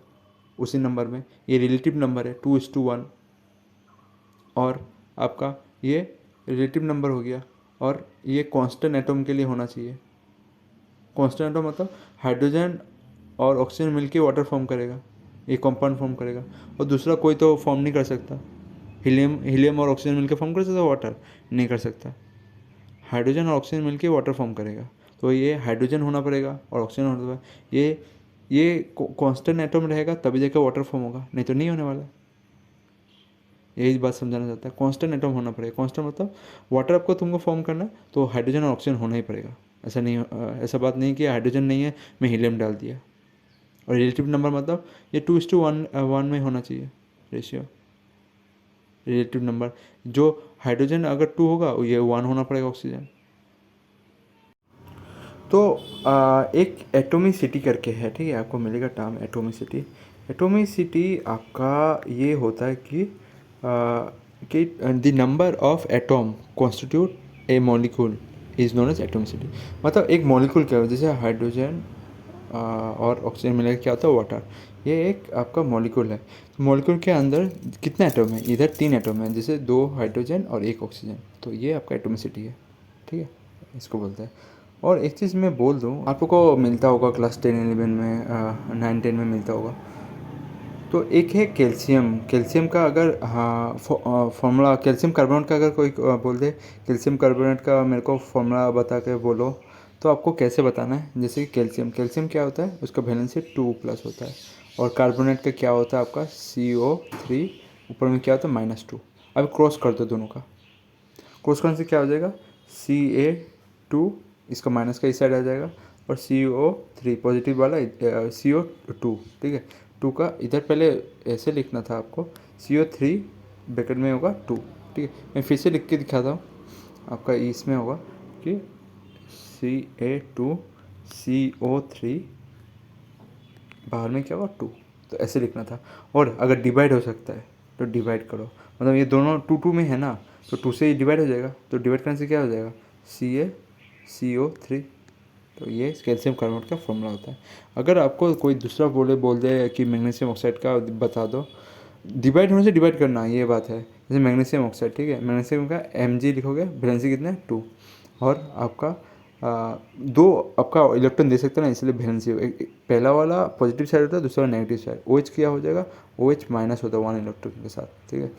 उसी नंबर में। ये रिलेटिव नंबर है 2:1, और आपका ये रिलेटिव नंबर हो गया, और ये कांस्टेंट एटम के लिए होना चाहिए। कांस्टेंट एटम मतलब हाइड्रोजन और ऑक्सीजन मिलके वाटर फॉर्म करेगा, ये कंपाउंड फॉर्म करेगा, और दूसरा कोई तो फॉर्म नहीं कर सकता। हीलियम और ऑक्सीजन मिलकर फॉर्म कर सकता वाटर? नहीं कर सकता। हाइड्रोजन और ऑक्सीजन मिलकर वाटर फॉर्म करेगा, तो ये हाइड्रोजन होना पड़ेगा और ऑक्सीजन होना पड़ेगा। ये कांस्टेंट एटम रहेगा तभी जाकर वाटर फॉर्म होगा, नहीं तो नहीं होने वाला। यही बात समझाना चाहता है, कांस्टेंट एटम होना पड़ेगा। कांस्टेंट मतलब वाटर आपको तुमको फॉर्म करना है तो हाइड्रोजन और ऑक्सीजन होना ही पड़ेगा। ऐसा बात नहीं कि हाइड्रोजन नहीं है मैं हीलियम डाल दिया, और रिलेटिव नंबर मतलब ये 2:1 में होना चाहिए रेशियो। रिलेटिव नंबर जो हाइड्रोजन अगर 2 होगा ये 1 होना पड़ेगा ऑक्सीजन। तो एक एटोमिसिटी करके है, ठीक है, आपको मिलेगा टर्म एटोमिसिटी। एटोमिसिटी आपका ये होता है कि the number of atom constitute a molecule is known as atomicity. मतलब एक मॉलिक्यूल क्या हो, जैसे हाइड्रोजन और ऑक्सीजन मिलेगा क्या होता है वाटर, ये एक आपका मॉलिक्यूल है। मॉलिक्यूल के अंदर कितने एटम है, इधर 3 एटम है, जैसे 2 हाइड्रोजन और 1 ऑक्सीजन, तो ये आपका एटोमिसिटी है, ठीक है, इसको बोलते हैं। और एक चीज़ मैं बोल दूँ, आप लोग को मिलता होगा क्लास 10-11 में, 9-10 में मिलता होगा। तो एक है कैल्शियम। कैल्शियम का अगर हाँ फॉर्मूला, कैल्शियम कार्बोनेट का अगर कोई बोल दे कैल्शियम कार्बोनेट का मेरे को फॉर्मूला बता के बोलो, तो आपको कैसे बताना है। जैसे कि कैल्शियम क्या होता है, उसका वैलेंसी 2+ होता है। और कार्बोनेट का क्या होता है आपका CO3, ऊपर में क्या होता है -2। अब क्रॉस कर दो दोनों का, क्रॉस करने से क्या हो जाएगा Ca2, इसका माइनस का इस साइड आ जाएगा, और CO3 पॉजिटिव वाला CO2, ठीक है। 2 का इधर पहले ऐसे लिखना था आपको, CO3 ब्रैकेट में होगा 2, ठीक है। मैं फिर से लिख के दिखाता हूँ, आपका इसमें होगा कि Ca2 CO3 बाहर में क्या होगा 2, तो ऐसे लिखना था। और अगर डिवाइड हो सकता है तो डिवाइड करो, मतलब ये दोनों 2 में है ना, तो 2 से ही डिवाइड हो जाएगा, तो डिवाइड करने से क्या हो जाएगा CaCO3। तो ये कैल्शियम कार्बोनेट का फॉर्मूला होता है। अगर आपको कोई दूसरा बोल दे कि मैग्नीशियम ऑक्साइड का बता दो, डिवाइड होने से डिवाइड करना, ये बात है। जैसे मैग्नीशियम ऑक्साइड, ठीक है, मैग्नीशियम का Mg लिखोगे, वैलेंसी कितना है 2, और आपका 2 आपका इलेक्ट्रॉन दे सकते हैं ना, इसलिए वैलेंसी पहला वाला पॉजिटिव साइड होता है, दूसरा वाला नेगेटिव साइड। OH क्या हो जाएगा, OH माइनस होता है 1 इलेक्ट्रॉन के साथ, ठीक है।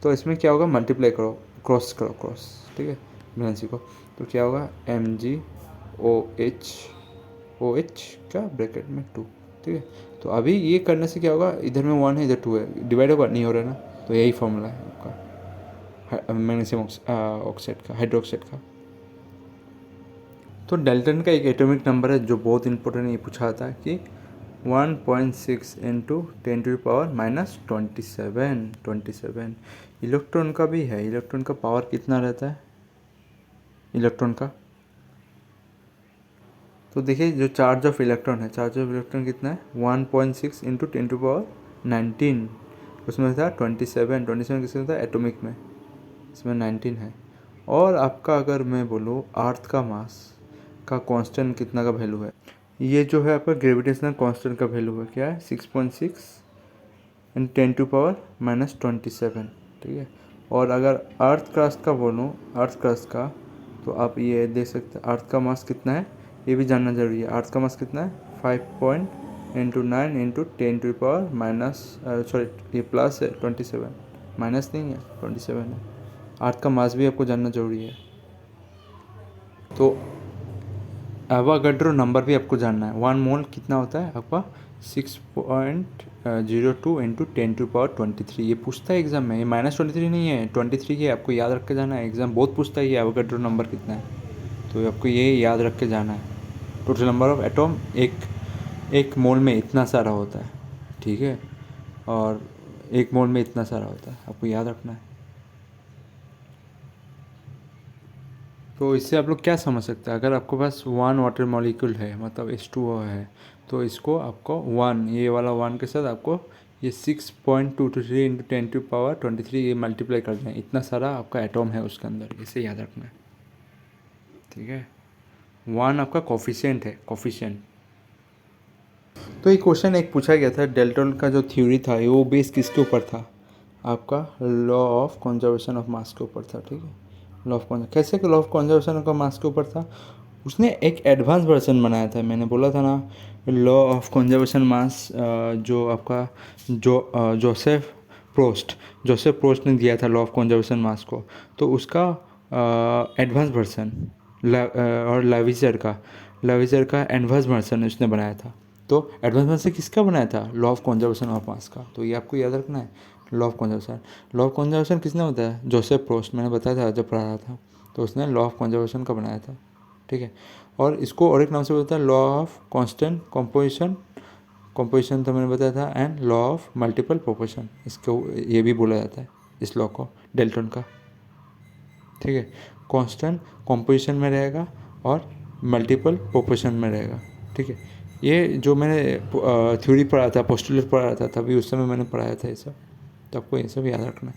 तो इसमें क्या होगा, मल्टीप्लाई करो, क्रॉस करो, ठीक है, वैलेंसी को, तो क्या होगा MgOH का ब्रैकेट में 2, ठीक है। तो अभी ये करने से क्या होगा, इधर में 1 है, इधर 2 है, डिवाइड होगा नहीं हो रहा है ना, तो यही फॉर्मूला है आपका मैग्नीशियम ऑक्साइड का, हाइड्रोक्साइड का। तो डाल्टन का एक एटॉमिक नंबर है जो बहुत इंपॉर्टेंट, ये पूछा आता है कि 1.6 × 10⁻27। इलेक्ट्रॉन का भी है, इलेक्ट्रॉन का पावर कितना रहता है इलेक्ट्रॉन का, तो देखिए जो चार्ज ऑफ इलेक्ट्रॉन है, चार्ज ऑफ इलेक्ट्रॉन कितना है 1.6 × 10⁻19, उसमें था 27 किसमें था एटॉमिक में, इसमें 19 है। और आपका अगर मैं बोलूँ अर्थ का मास का कांस्टेंट कितना का वैल्यू है, ये जो है आपका ग्रेविटेशनल कांस्टेंट का वैल्यू है, क्या है 6.6 × 10⁻27, ठीक है। और अगर अर्थ क्रस्ट का बोलूँ, अर्थ क्रस्ट का, तो आप ये देख सकते हैं अर्थ का मास कितना है, ये भी जानना जरूरी है। अर्थ का मास कितना है 5.9 × 10⁻, ये प्लस है 27, माइनस नहीं है 27 है। अर्थ का मास भी आपको जानना जरूरी है। तो एवोगाड्रो नंबर भी आपको जानना है, 1 मोल कितना होता है आपका 6.02 × 10⁻23। ये पूछता है एग्जाम में, ये -23 नहीं है, 23 ही आपको याद रख के जाना है, एग्जाम बहुत पूछता है ये एवोगाड्रो नंबर कितना है, तो आपको ये याद रख के जाना है। टोटल नंबर ऑफ एटॉम एक मोल में इतना सारा होता है, ठीक है, और एक मोल में इतना सारा होता है, आपको याद रखना है। तो इससे आप लोग क्या समझ सकते हैं, अगर आपके पास 1 वाटर मॉलिक्यूल है, मतलब H2O है, तो इसको आपको 1, ये वाला 1 के साथ आपको ये 6.223 × 10⁻23 ये मल्टीप्लाई कर दें, इतना सारा आपका एटॉम है उसके अंदर, इसे याद रखना है, ठीक है। 1 आपका कोफिशिएंट है, कोफिशिएंट। तो ये क्वेश्चन एक पूछा गया था, डेल्टन का जो थ्योरी था वो बेस किसके ऊपर था, आपका लॉ ऑफ कंजर्वेशन ऑफ मास के ऊपर था, ठीक है। लॉ ऑफ कैसे लॉ ऑफ कंजर्वेशन ऑफ मास के ऊपर था, उसने एक एडवांस वर्जन बनाया था, मैंने बोला था ना लॉ ऑफ कंजर्वेशन मास, जो आपका जोसेफ प्रोस्ट ने दिया था लॉ ऑफ कंजर्वेशन मास को, तो उसका एडवांस वर्जन और लाविजर का एडवांस वर्जन उसने बनाया था। तो एडवांस वर्जन किसका बनाया था, लॉ ऑफ कंजर्वेशन ऑफ मास का, तो ये आपको याद रखना है। लॉ ऑफ कंजर्वेशन किसने होता है, जोसेफ प्रोस्ट, मैंने बताया था जब पढ़ा रहा था, तो उसने लॉ ऑफ कंजर्वेशन का बनाया था, ठीक है। और इसको और एक नाम से बोलता है law of constant composition composition तो मैंने बताया था, and law of multiple proportion, इसको ये भी बोला जाता है, इस लॉ को, डेल्टन का। ठीक है, कांस्टेंट कंपोजिशन में रहेगा और मल्टीपल प्रोपोर्शन में रहेगा। ठीक है, ये जो मैंने थ्योरी पढ़ा था, पोस्टुलेट पढ़ा था, तभी उस समय मैंने पढ़ाया था ये सब, तो आपको ये सब याद रखना है।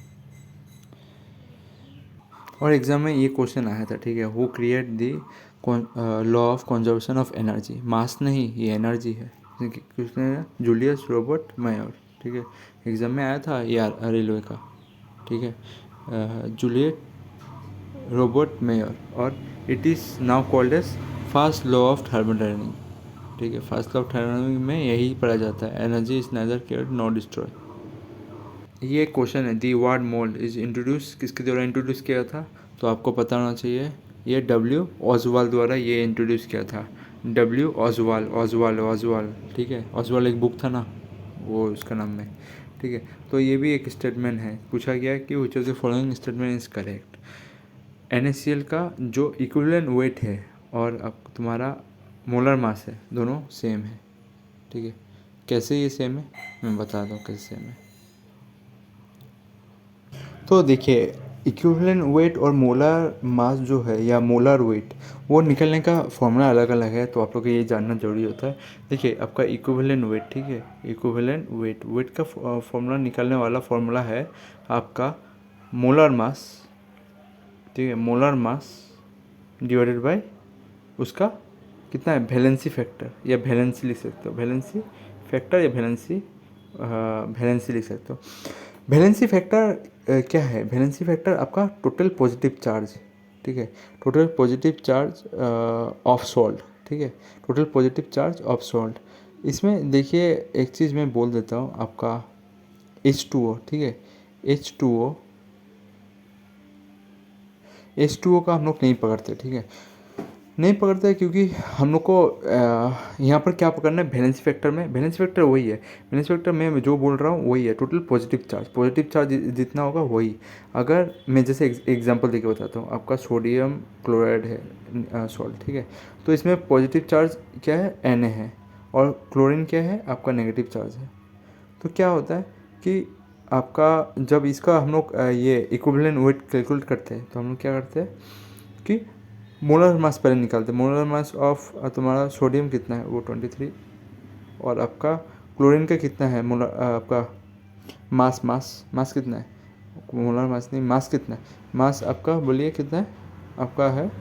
और एग्ज़ाम में ये क्वेश्चन आया था। ठीक है, who create the law of conservation of energy, mass नहीं, ये एनर्जी है, किसने? Julius Robert Mayer. ठीक है, एग्ज़ाम में आया था यार रेलवे का। ठीक है, जूलियट रॉबर्ट मेयर, और it is now called as first law of thermodynamics. ठीक है, फर्स्ट लॉ ऑफ थर्मोडायनामिक्स में यही पढ़ा जाता है, energy is neither created nor destroy. ये क्वेश्चन है, the word mole is introduce किसके द्वारा इंट्रोड्यूस किया था, तो आपको पता होना चाहिए, ये डब्ल्यू ऑजवाल द्वारा ये इंट्रोड्यूस किया था। डब्ल्यू ऑजवाल, ऑजवाल। ठीक है, ऑजवाल एक बुक था ना, वो उसका नाम है। ठीक है, तो ये भी एक स्टेटमेंट है, पूछा गया कि which of the following statement is correct. NaCl का जो इक्विवेलेंट वेट है और अब तुम्हारा मोलर मास है, दोनों सेम है। ठीक है, कैसे ये सेम है मैं बता दूँ कैसे सेम है। तो देखिए, इक्विवेलेंट वेट और मोलर मास जो है या मोलर वेट, वो निकलने का फॉर्मूला अलग अलग है, तो आप लोग को ये जानना जरूरी होता है। देखिए, आपका इक्विवेलेंट वेट, ठीक है, इक्विवेलेंट वेट का फॉर्मूला निकलने वाला फॉर्मूला है आपका मोलर मास। ठीक है, मोलर मास डिवाइडेड बाय उसका कितना है, वैलेंसी फैक्टर, या वैलेंसी लिख सकते हो, वैलेंसी फैक्टर या वैलेंसी लिख सकते हो। वैलेंसी फैक्टर क्या है? वैलेंसी फैक्टर आपका टोटल पॉजिटिव चार्ज। ठीक है, total positive charge of salt. ठीक है, total positive charge of salt. इसमें देखिए, एक चीज़ मैं बोल देता हूँ, आपका H2O। ठीक है, H2O का हम लोग नहीं पकड़ते। ठीक है, नहीं पकड़ते क्योंकि हम लोग को यहाँ पर क्या पकड़ना है, वैलेंसी फैक्टर में। वैलेंसी फैक्टर वही है, वैलेंसी फैक्टर में जो बोल रहा हूँ वही है, टोटल पॉजिटिव चार्ज जितना होगा वही। अगर मैं जैसे एग्जांपल देके बताता हूँ, आपका सोडियम क्लोराइड है सॉल्ट। ठीक है, तो इसमें पॉजिटिव चार्ज क्या है, Na है, और क्लोरीन क्या है, आपका नेगेटिव चार्ज है। तो क्या होता है कि आपका जब इसका हम लोग ये इक्विवेलेंट वेट कैलकुलेट करते हैं, तो हम लोग क्या करते हैं कि मोलर मास पहले निकालते हैं। मोलर मास ऑफ तुम्हारा सोडियम कितना है, वो 23, और आपका क्लोरीन का कितना है, मोलर आपका मास कितना है, मोलर मास नहीं, मास कितना है, मास आपका बोलिए कितना है, आपका है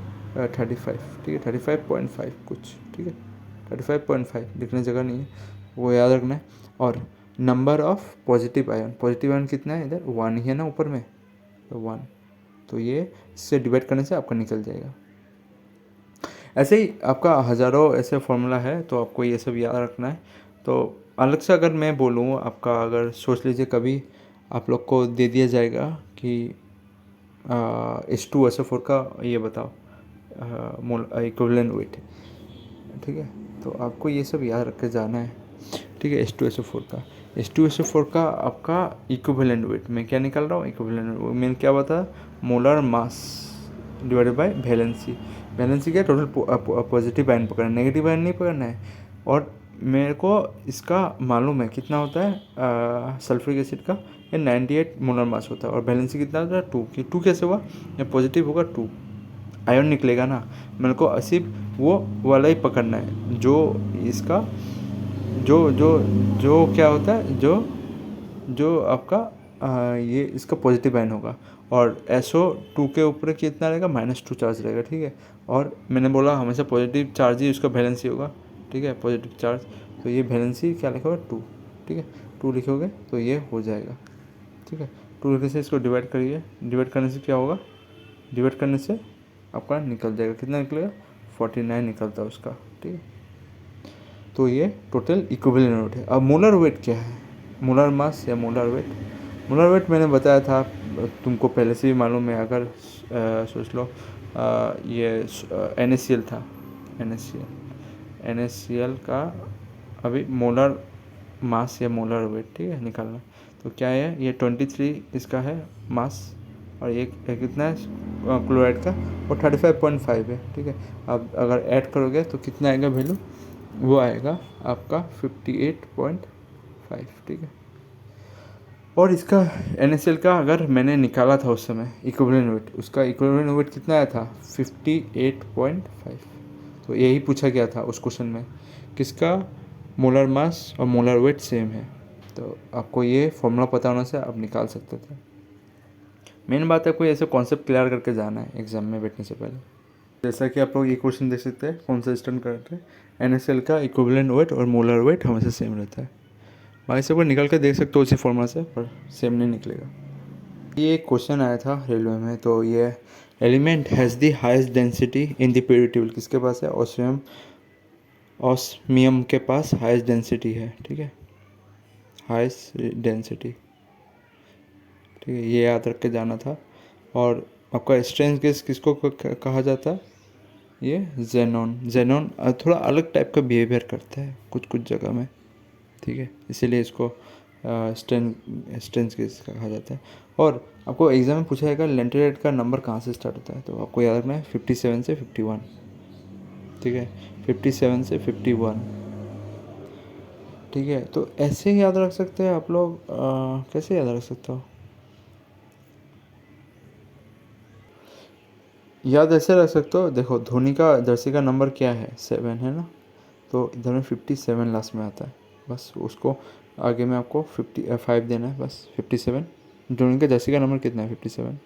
35। ठीक है, 35.5 कुछ। ठीक है, 35.5 लिखने जगह नहीं है, वो याद रखना है। और नंबर ऑफ पॉजिटिव आयन कितना है, इधर 1 ही है ना ऊपर में, तो 1, तो ये इससे डिवाइड करने से आपका निकल जाएगा। ऐसे ही आपका हज़ारों ऐसे फॉर्मूला है, तो आपको ये सब याद रखना है। तो अलग से अगर मैं बोलूँ, आपका अगर सोच लीजिए कभी आप लोग को दे दिया जाएगा कि H2SO4 का ये बताओ इक्विवेलेंट वेट। ठीक है, तो आपको ये सब याद रख के जाना है। ठीक है, H2SO4 का आपका इक्विवेलेंट वेट मैं क्या निकाल रहा हूँ, इक्विवेलेंट वेट मैंने क्या बताया, molar mass divided by valency क्या, टोटल पॉजिटिव आयन पकड़ना है, नेगेटिव आयन नहीं पकड़ना है। और मेरे को इसका मालूम है कितना होता है सल्फ्यूरिक एसिड का, ये 98 मोलर मास होता है, और वैलेंसी कितना होता है 2 की। 2 कैसे हुआ, या पॉजिटिव होगा 2 आयन निकलेगा ना, मेरे को सिर्फ वो वाला ही पकड़ना है जो इसका जो जो जो क्या होता है, जो आपका ये इसका पॉजिटिव आयन होगा, और SO2 के ऊपर कितना रहेगा, -2 चार्ज रहेगा। ठीक है, और मैंने बोला हमेशा पॉजिटिव चार्ज ही उसका वैलेंसी होगा। ठीक है, पॉजिटिव चार्ज, तो ये वैलेंसी क्या लिखोगे, 2। ठीक है, 2 लिखोगे तो ये हो जाएगा। ठीक है, 2 लिखने से इसको डिवाइड करिए, डिवाइड करने से क्या होगा, डिवाइड करने से आपका निकल जाएगा, कितना निकलेगा, 49 निकलता है उसका। ठीक है, तो ये टोटल इक्विवेलेंट वेट है। अब मोलर वेट क्या है, मोलर मास या मोलर वेट मैंने बताया था, तुमको पहले से भी मालूम है। अगर सोच लो ये NaCl था, NaCl का अभी मोलर मास या मोलर वेट, ठीक है, निकालना, तो क्या है, ये 23 इसका है मास, और ये कितना है क्लोराइड का, वो 35.5 है। ठीक है, अब अगर ऐड करोगे तो कितना आएगा वैल्यू, वो आएगा आपका 58.5, ठीक है। और इसका NaCl का अगर मैंने निकाला था उस समय इक्विवेलेंट वेट, उसका इक्विवेलेंट वेट कितना आया था 58.5। तो यही पूछा गया था उस क्वेश्चन में, किसका मोलर मास और मोलर वेट सेम है। तो आपको ये फॉर्मूला पता होने से आप निकाल सकते थे। मेन बात है कोई ऐसे कॉन्सेप्ट क्लियर करके जाना है एग्जाम में बैठने से पहले। जैसा कि आप लोग ये क्वेश्चन देख सकते हैं कंसिस्टेंट करते हैं, NaCl का इक्विवेलेंट वेट और मोलर वेट हमेशा सेम रहता है। बाकी सब निकल के देख सकते हो उसी फॉर्मूला से, पर सेम नहीं निकलेगा। ये एक क्वेश्चन आया था रेलवे में, तो ये element has the highest density in the period table, किसके पास है? ऑस्मियम के पास हाईएस्ट डेंसिटी है, ठीक है, हाईएस्ट डेंसिटी, ठीक है, ये याद रख के जाना था। और आपका स्ट्रेंथ गैस किसको कहा जाता है? ये जेनॉन थोड़ा अलग टाइप का बिहेवियर करता है कुछ कुछ जगह में, ठीक है, इसीलिए इसको स्ट्रेंथ गैस कहा जाता है। और आपको एग्जाम में पूछा जाएगा लेंटेरेट का नंबर कहाँ से स्टार्ट होता है, तो आपको याद रखना है 57 से 51, ठीक है, 57 से 51, ठीक है। तो ऐसे ही याद रख सकते हैं आप लोग। कैसे याद रख सकते हो? याद ऐसे रख सकते हो, देखो धोनी का जर्सी का नंबर क्या है? 7 है ना, तो इधर में 57 लास्ट में आता है, बस उसको आगे में आपको 55 देना है, बस 57। धोनी का जर्सी का नंबर कितना है? 57,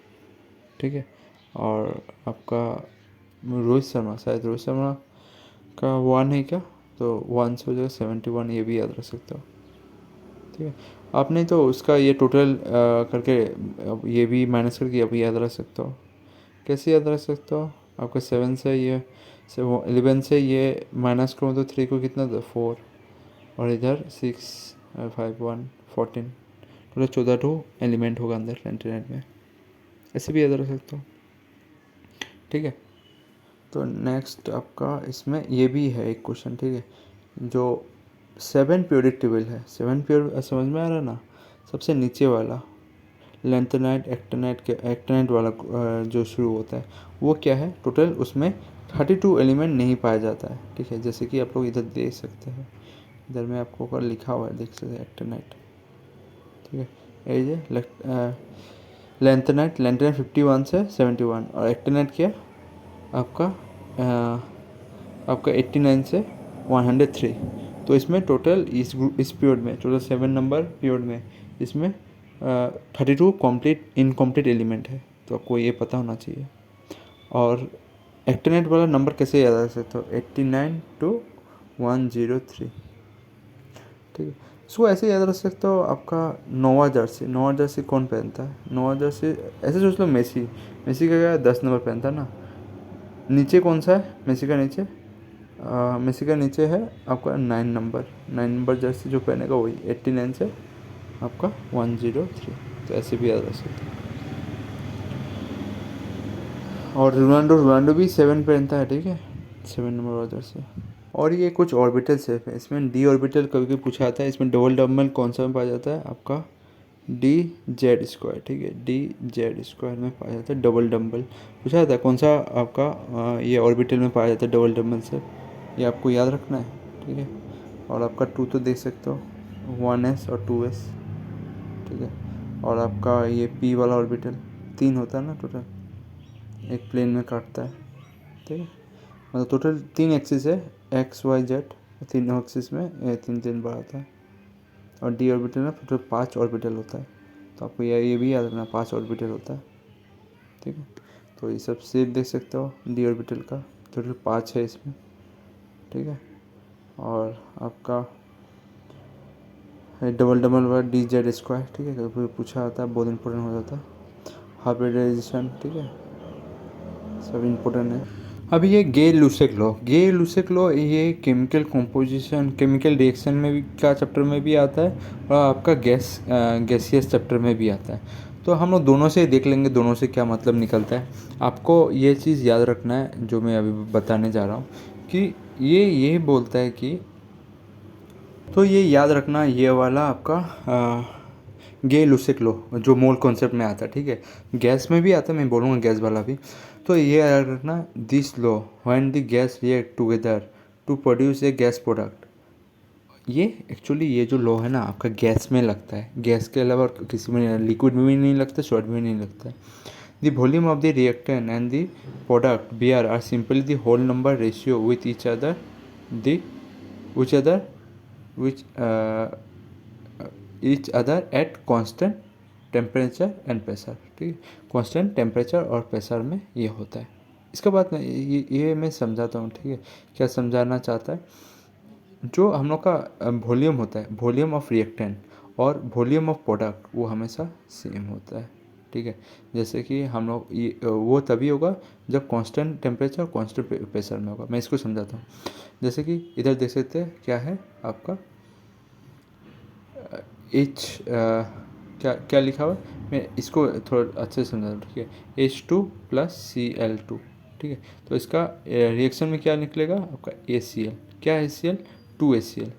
ठीक है। और आपका रोहित शर्मा, शायद रोहित शर्मा का 1 है क्या, तो 1 से हो जाएगा 71, ये भी याद रख सकते हो, ठीक है। आपने तो उसका ये टोटल करके अब ये भी माइनस करके अभी याद रख सकते हो। कैसे याद रख सकते हो? आपका 7 से ये 11 से ये माइनस करूँ तो 3 को कितना था? 4, और इधर 6 5 1 14, टोटल 14 टू एलिमेंट होगा अंदर इंटरनेट में, ऐसे भी याद रख सकते हो, ठीक है। तो नेक्स्ट आपका इसमें ये भी है एक क्वेश्चन, ठीक है, जो 7 पीरियोडिक टेबल है, 7 पीरियड समझ में आ रहा है ना, सबसे नीचे वाला लेंथेनाइट एक्टेनाइट वाला जो शुरू होता है वो क्या है? टोटल उसमें 32 एलिमेंट नहीं पाया जाता है, ठीक है, जैसे कि आप लोग इधर देख सकते हैं, इधर में आपको ऊपर लिखा हुआ है, देख सकते हैं एक्टेनाइट, ठीक है, ये लेंथेनाइट 51 से 71, और एक्टेनाइट क्या आपका आपका 89 से 103। तो इसमें टोटल इस पीरियड में टोटल 7 नंबर पीरियड में इसमें 32 इनकम्प्लीट एलिमेंट है, तो आपको ये पता होना चाहिए। और एक्टेनाइट वाला नंबर कैसे याद रख सकते हो? 89 to 103, ठीक है। इसको ऐसे याद रख सकते हो, आपका नोवा जर्सी कौन पहनता है? नोवा जर्सी ऐसे सोच लो, मेसी का क्या 10 नंबर पहनता है ना। नीचे कौन सा है मेसी का नीचे? मेसी का नीचे है आपका 9 नंबर जर्सी जो पहनेगा वही 89 से आपका 103, तो ऐसे भी याद रख सकते हैं। और रोनाल्डो भी 7 पहनता है, ठीक है, 7 नंबर वाला जर्सी। और ये कुछ ऑर्बिटल शेप है, इसमें डी ऑर्बिटल कभी कभी पूछा आता है, इसमें डबल डबल कौन सा में पाया जाता है? आपका DZ², ठीक है, DZ² में पाया जाता है डबल डम्बल। पूछा जाता है कौन सा आपका ये ऑर्बिटल में पाया जाता है डबल डम्बल से, ये आपको याद रखना है, ठीक है। और आपका 2 तो देख सकते हो, 1s और 2s, ठीक है। और आपका ये P वाला ऑर्बिटल 3 होता है ना टोटल, एक प्लेन में काटता है, ठीक है, मतलब टोटल 3 एक्सिस है, XYZ, तीनों एक्सिस में 3 बार आता है। और डी ऑर्बिटल में टोटल 5 ऑर्बिटल होता है, तो आपको ये भी याद रखना 5 ऑर्बिटल होता है, ठीक है। तो ये सब शेप देख सकते हो डी ऑर्बिटल का, टोटल 5 है इसमें, ठीक है। और आपका डबल DZ², ठीक है, कभी पूछा आता है, बहुत इंपॉर्टेंट हो जाता है। हाइब्रिडाइजेशन, ठीक है, सब इम्पोर्टेंट है। अभी ये गे लुसेक लॉ ये केमिकल कंपोजिशन केमिकल रिएक्शन में भी का चैप्टर में भी आता है, और आपका गैसियस चैप्टर में भी आता है। तो हम लोग दोनों से देख लेंगे, दोनों से क्या मतलब निकलता है। आपको ये चीज़ याद रखना है जो मैं अभी बताने जा रहा हूँ, कि ये बोलता है कि, तो ये याद रखना, ये वाला आपका गे लुसेक लॉ जो मोल कॉन्सेप्ट में आता है, ठीक है, गैस में भी आता है, मैं बोलूँगा गैस वाला भी। तो ये याद रखना, this law when the gas react together to produce a gas product. ये एक्चुअली ये जो लॉ है ना आपका गैस में लगता है, गैस के अलावा किसी में, लिक्विड में भी नहीं लगता, सॉलिड में नहीं लगता है। The volume of the reactant and the product Br are simply the whole number ratio with each other the which each other at constant temperature and pressure. ठीक है, कांस्टेंट टेम्परेचर और प्रेशर में ये होता है। इसके बाद में ये मैं समझाता हूँ। ठीक है, क्या समझाना चाहता है, जो हम लोग का वॉल्यूम होता है, वॉल्यूम ऑफ रिएक्टेंट और वॉल्यूम ऑफ प्रोडक्ट, वो हमेशा सेम होता है। ठीक है, जैसे कि हम लोग वो तभी होगा जब कांस्टेंट टेम्परेचर और कांस्टेंट प्रेशर में होगा। मैं इसको समझाता हूँ। जैसे कि इधर देख सकते हैं क्या है आपका एच, क्या क्या लिखा हुआ है, मैं इसको थोड़ा अच्छे से समझा दूँ। ठीक है, H2 प्लस Cl2। ठीक है, तो इसका रिएक्शन में क्या निकलेगा आपका ACl। क्या है ACl? 2ACl।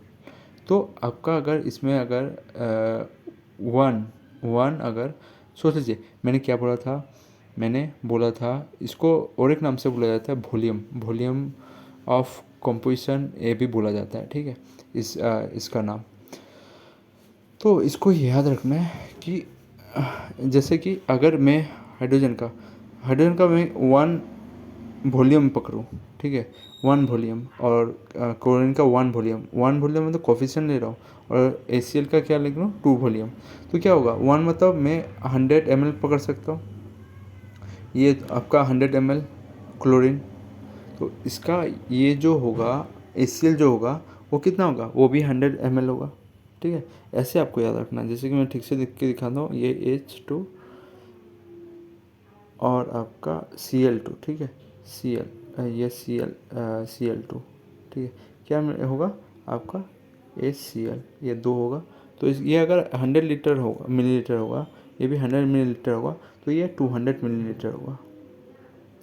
तो आपका अगर इसमें अगर वन अगर सोच लीजिए, मैंने क्या बोला था, मैंने बोला था इसको और एक नाम से बोला जाता है वॉल्यूम, वॉल्यूम ऑफ कंपोजिशन ये भी बोला जाता है। ठीक है, इसका नाम। तो इसको याद रखना है कि जैसे कि अगर मैं हाइड्रोजन का मैं वन वॉल्यूम पकड़ूँ। ठीक है, वन वॉल्यूम, और क्लोरीन का वन वॉल्यूम मतलब कोफिशिएंट ले रहा हूँ, और ACl का क्या लिख रहा हूँ, 2 वॉल्यूम। तो क्या होगा, वन मतलब मैं 100 ml पकड़ सकता हूँ, ये आपका 100 ml क्लोरीन। तो इसका ये जो होगा ACl जो होगा वो कितना होगा, वो भी 100 ml होगा। ठीक है, ऐसे आपको याद रखना है। जैसे कि मैं ठीक से लिख के दिखाता हूँ, ये H2 और आपका Cl2। ठीक है, ये Cl2। ठीक है, क्या होगा आपका HCl, ये 2 होगा। तो ये अगर 100 लीटर होगा, मिलीलीटर होगा, ये भी 100 मिलीलीटर होगा, तो ये 200 मिलीलीटर होगा।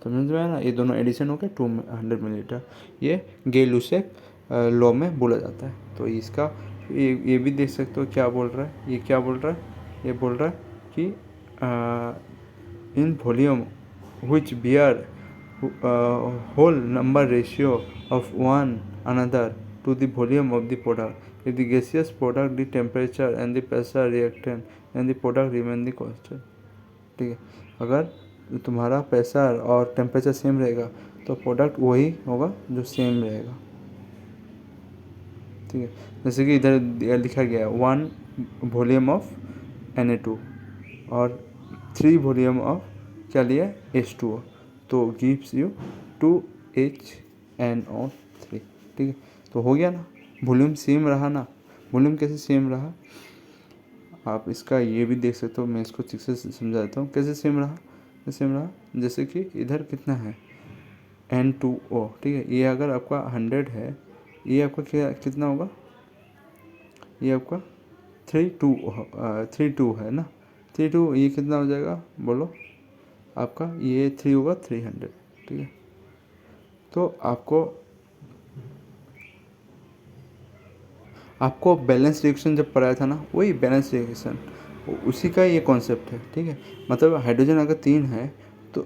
समझ में आया ना, ये दोनों एडिशन हो गए 200 मिलीलीटर। ये गे-लुसेक लॉ में बोला जाता है। तो इसका ये भी देख सकते हो क्या बोल रहा है, ये क्या बोल रहा है, ये बोल रहा है कि in volume which bear whole number ratio of one another to the volume of the product. If the gaseous product, the temperature and the pressure reactant and the product remain the constant. ठीक है, अगर तुम्हारा pressure और temperature same रहेगा तो product वही होगा जो सेम रहेगा। ठीक है, जैसे कि इधर लिखा गया है 1 वॉल्यूम ऑफ Na2 और 3 वॉल्यूम ऑफ क्या लिया H2O, तो गिव्स यू 2HNO3। ठीक है, तो हो गया ना, वॉल्यूम सेम रहा ना। वॉल्यूम कैसे सेम रहा, आप इसका ये भी देख सकते हो। मैं इसको ठीक से समझा देता हूँ कैसे सेम रहा। जैसे कि इधर कितना है N2O। ठीक है, ये अगर आपका 100 है, ये आपका क्या कितना होगा, ये आपका 32 है ना, 32, ये कितना हो जाएगा बोलो, आपका ये 3 होगा 300। ठीक है, तो आपको बैलेंस रिएक्शन जब पढ़ाया था ना, वही बैलेंस रिएक्शन, उसी का ये कॉन्सेप्ट है। ठीक है, मतलब हाइड्रोजन अगर 3 है तो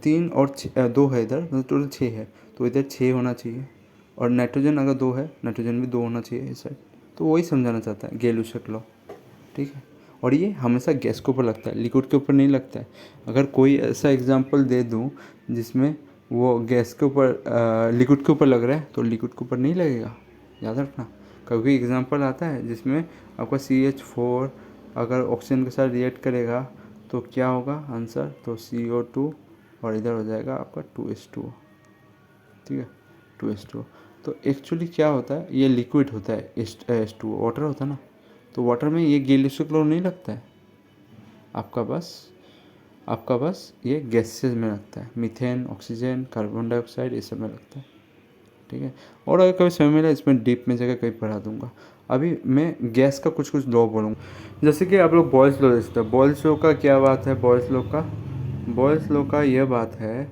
3 और 2 है इधर, मतलब टोटल 6 है, तो इधर 6 होना चाहिए। और नाइट्रोजन अगर 2 है, नाइट्रोजन भी 2 होना चाहिए इस साइड। तो वही समझाना चाहता है गे-लुसेक लॉ। ठीक है, और ये हमेशा गैस के ऊपर लगता है, लिक्विड के ऊपर नहीं लगता है। अगर कोई ऐसा एग्जांपल दे दूँ जिसमें वो गैस के ऊपर लिक्विड के ऊपर लग रहा है, तो लिक्विड के ऊपर नहीं लगेगा, याद रखना। कभी एग्जांपल आता है जिसमें आपका CH4 अगर ऑक्सीजन के साथ रिएक्ट करेगा तो क्या होगा आंसर, तो CO2 और इधर हो जाएगा आपका 2H2O। ठीक है, 2H2O। तो एक्चुअली क्या होता है, ये लिक्विड होता है, H2O वाटर होता है ना, तो वाटर में ये गे-लुसेक लॉ नहीं लगता है, आपका बस ये गैसेज में लगता है, मीथेन, ऑक्सीजन, कार्बन डाइऑक्साइड, ये सब में लगता है। ठीक है, और अगर कभी समय मिला इसमें डीप में जगह कहीं पढ़ा दूंगा। अभी मैं गैस का कुछ लॉ बोलूँगा। जैसे कि आप लोग बॉयल्स लॉ देखते हो, बॉयल्स लॉ का क्या बात है, बॉयल्स लॉ का यह बात है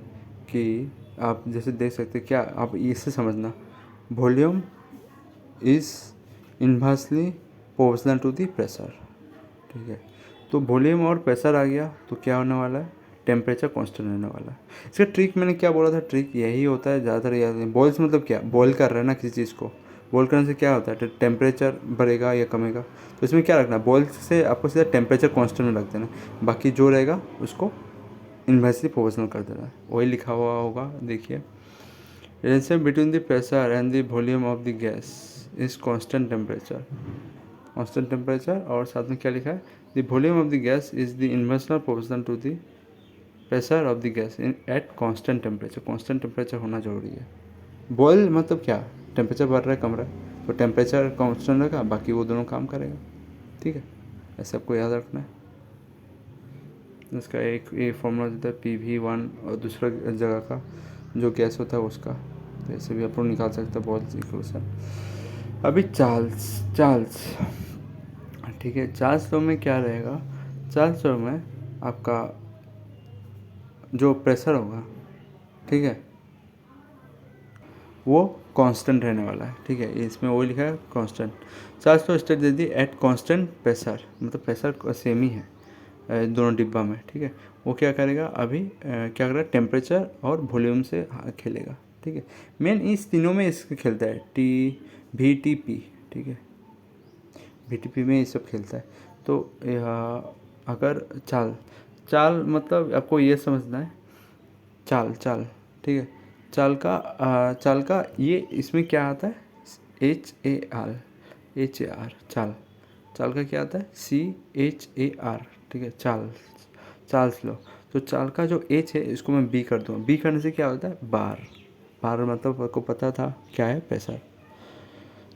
कि आप जैसे देख सकते हैं, क्या आप इससे समझना, volume is inversely proportional to the pressure. ठीक है, तो वॉल्यूम और प्रेशर आ गया तो क्या होने वाला है, टेम्परेचर कांस्टेंट रहने वाला है। इसका ट्रिक मैंने क्या बोला था, ट्रिक यही होता है ज़्यादातर याद नहीं। बॉयल्स मतलब क्या, बॉयल कर रहे हैं ना किसी चीज़ को, बॉयल करने से क्या होता है, टेम्परेचर बढ़ेगा या कमेगा। तो इसमें क्या रखना है, बॉयल से आपको सीधा टेम्परेचर कांस्टेंट में रख देना है, बाकी जो रहेगा उसको इन्वर्सली प्रोपोर्शनल कर देना है। वही लिखा हुआ होगा, देखिए relation between the pressure and the volume of the gas is constant temperature, constant temperature. और साथ में क्या लिखा है, the volume of the gas is the inversely proportional to the pressure of the gas in at constant temperature. Constant temperature होना जरूरी है। Boil मतलब क्या, टेम्परेचर बढ़ रहा है कम रहा है, तो टेम्परेचर कांस्टेंट रहेगा, बाकी वो दोनों काम करेगा। ठीक है, ऐसे आपको याद रखना है। इसका एक ये फॉर्मूला देता है PV1 और दूसरा जगह का जो गैस होता है उसका, तो ऐसे भी आप लोग निकाल सकते हैं बॉयल्स इक्वेशन। अभी चार्ल्स ठीक है, चार्ल्स लॉ में क्या रहेगा, चार्ल्स लॉ में आपका जो प्रेशर होगा, ठीक है, वो कांस्टेंट रहने वाला है। ठीक है, इसमें वो लिखा है constant. Charles law state they the at constant pressure, मतलब प्रेशर सेम ही है दोनों डिब्बा में। ठीक है, वो क्या करेगा अभी क्या करेगा, टेम्परेचर और वॉल्यूम से खेलेगा। ठीक है, मेन इस तीनों में इसके खेलता है, VTP। ठीक है, VTP में ये सब खेलता है। तो अगर चाल मतलब आपको ये समझना है, चाल ठीक है, चाल का ये इसमें क्या आता है, HAR चाल का क्या आता है, CHAR। ठीक है, चार्ल्स लॉ। तो चाल का जो H है इसको मैं B कर दूँ, B करने से क्या होता है, बार मतलब आपको पता था क्या है, प्रेशर।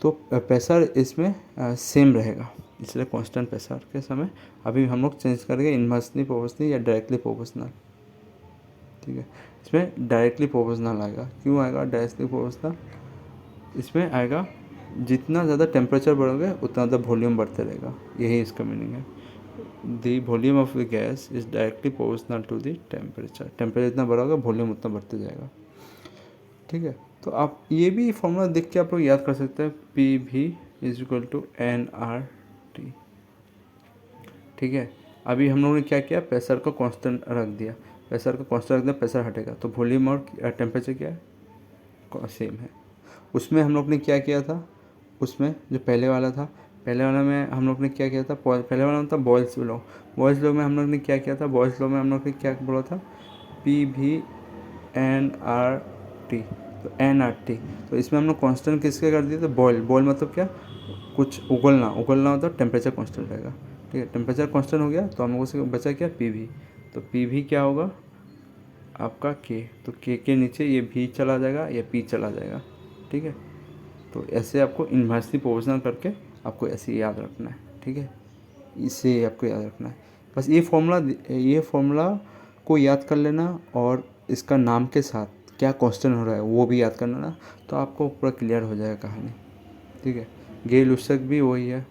तो प्रेशर इसमें सेम रहेगा, इसलिए कांस्टेंट प्रेशर के समय अभी हम लोग चेंज करेंगे इन्वर्सली प्रोपोर्शनल या डायरेक्टली प्रोपोर्शनल। ठीक है, इसमें डायरेक्टली प्रोपोर्शनल आएगा। क्यों आएगा डायरेक्टली प्रोपोर्शनल, इसमें आएगा जितना ज़्यादा टेम्परेचर बढ़ोगे उतना ज़्यादा वॉल्यूम बढ़ते रहेगा, यही इसका मीनिंग है। The volume of the gas is directly proportional to the temperature, temperature जितना बढ़ोगा वॉल्यूम उतना बढ़ते जाएगा। ठीक है, तो आप ये भी फॉर्मूला देख के आप लोग याद कर सकते हैं, PV is equal to nRT। ठीक है, अभी हम लोगों ने क्या किया, प्रेशर को कांस्टेंट रख दिया, प्रेशर को कांस्टेंट रख दिया, प्रेशर हटेगा तो वॉल्यूम और टेम्परेचर क्या है, सेम है। उसमें हम लोग ने क्या किया था, उसमें जो पहले वाला था, पहले वाला में हम लोग ने क्या किया था, पहले वाला में था बॉयल्स लॉ। बॉयल्स लॉ में हम लोग ने क्या किया था, बॉयल्स लॉ में हम लोग ने क्या बोला था, PV nRT। तो nRT, तो इसमें हम लोग कांस्टेंट किसके कर दिए थे, बॉयल मतलब क्या, कुछ उगलना मतलब टेम्परेचर कांस्टेंट रहेगा। ठीक है, टेम्परेचर कांस्टेंट हो गया तो हम लोगों से बचा क्या, PV। तो PV क्या होगा आपका K, तो K के नीचे ये V चला जाएगा या P चला जाएगा। ठीक है, तो ऐसे आपको इन्वर्सली प्रोपोर्शनल करके आपको ऐसे याद रखना है। ठीक है, इसे आपको याद रखना है, बस ये फॉर्मूला को याद कर लेना, और इसका नाम के साथ क्या कांस्टेंट हो रहा है वो भी याद करना ना, तो आपको पूरा क्लियर हो जाएगा कहानी। ठीक है, गे लुसक भी वही है,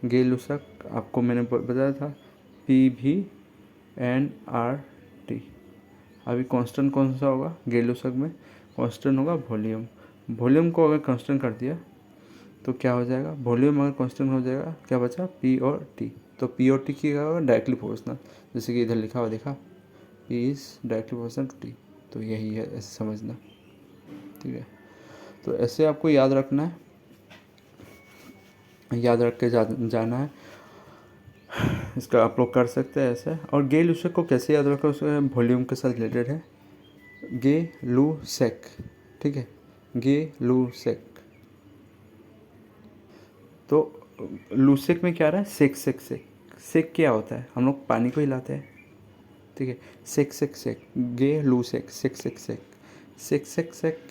गे लुसक आपको मैंने बताया था, PV nRT। अभी कांस्टेंट कौन सा होगा, गे लुसक में कांस्टेंट होगा वॉल्यूम। वॉल्यूम को अगर कांस्टेंट कर दिया तो क्या हो जाएगा, वॉल्यूम अगर कांस्टेंट हो जाएगा, क्या बचा, P और T। तो P और T क्या होगा, डायरेक्टली प्रोपोर्शनल, जैसे कि इधर लिखा हुआ देखा, P is directly proportional to T। तो यही है, ऐसे समझना। ठीक है, तो ऐसे आपको याद रखना है, याद रख के जाना है। इसका आप लोग कर सकते हैं ऐसे। और गे लुसेक को कैसे याद रखो, उसके वॉल्यूम के साथ रिलेटेड है, गे लुसेक। ठीक है, गे लुसेक, तो लूसेक में क्या रहा है, सेक क्या होता है, हम लोग पानी को हिलाते हैं। ठीक है, सेक गे लूसेक, सेक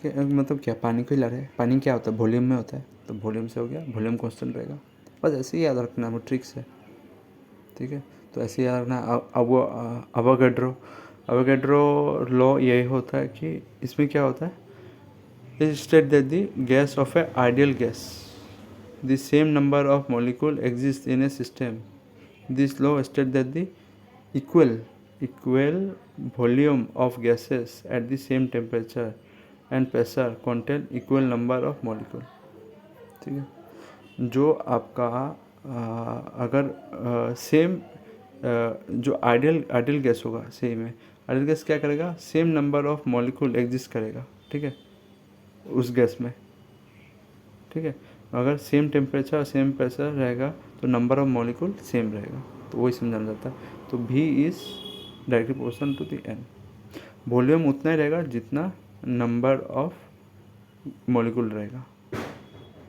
मतलब क्या, पानी को हिला रहे हैं। पानी क्या होता है, वॉल्यूम में होता है, तो वॉल्यूम से हो गया, वॉल्यूम कांस्टेंट रहेगा। बस ऐसे ही याद रखना है, वो ट्रिक्स है। ठीक है, तो ऐसे याद रखना। अब अवोगाड्रो लॉ यही होता है कि इसमें क्या होता है, it state that the gas off a ideal gas, the same number of molecules exist in a system. This law states that the equal volume of gases at the same temperature and pressure contain equal number of molecules. ठीक है, जो आपका अगर same जो ideal gas होगा same है, ideal gas क्या करेगा, same number of molecule exist करेगा, ठीक है, उस गैस में, ठीक है। अगर सेम टेम्परेचर और सेम प्रेशर रहेगा तो नंबर ऑफ मॉलिक्यूल सेम रहेगा, तो वही समझाना जाता है। तो V is directly proportional to the N। Volume उतना ही रहेगा जितना नंबर ऑफ मॉलिक्यूल रहेगा,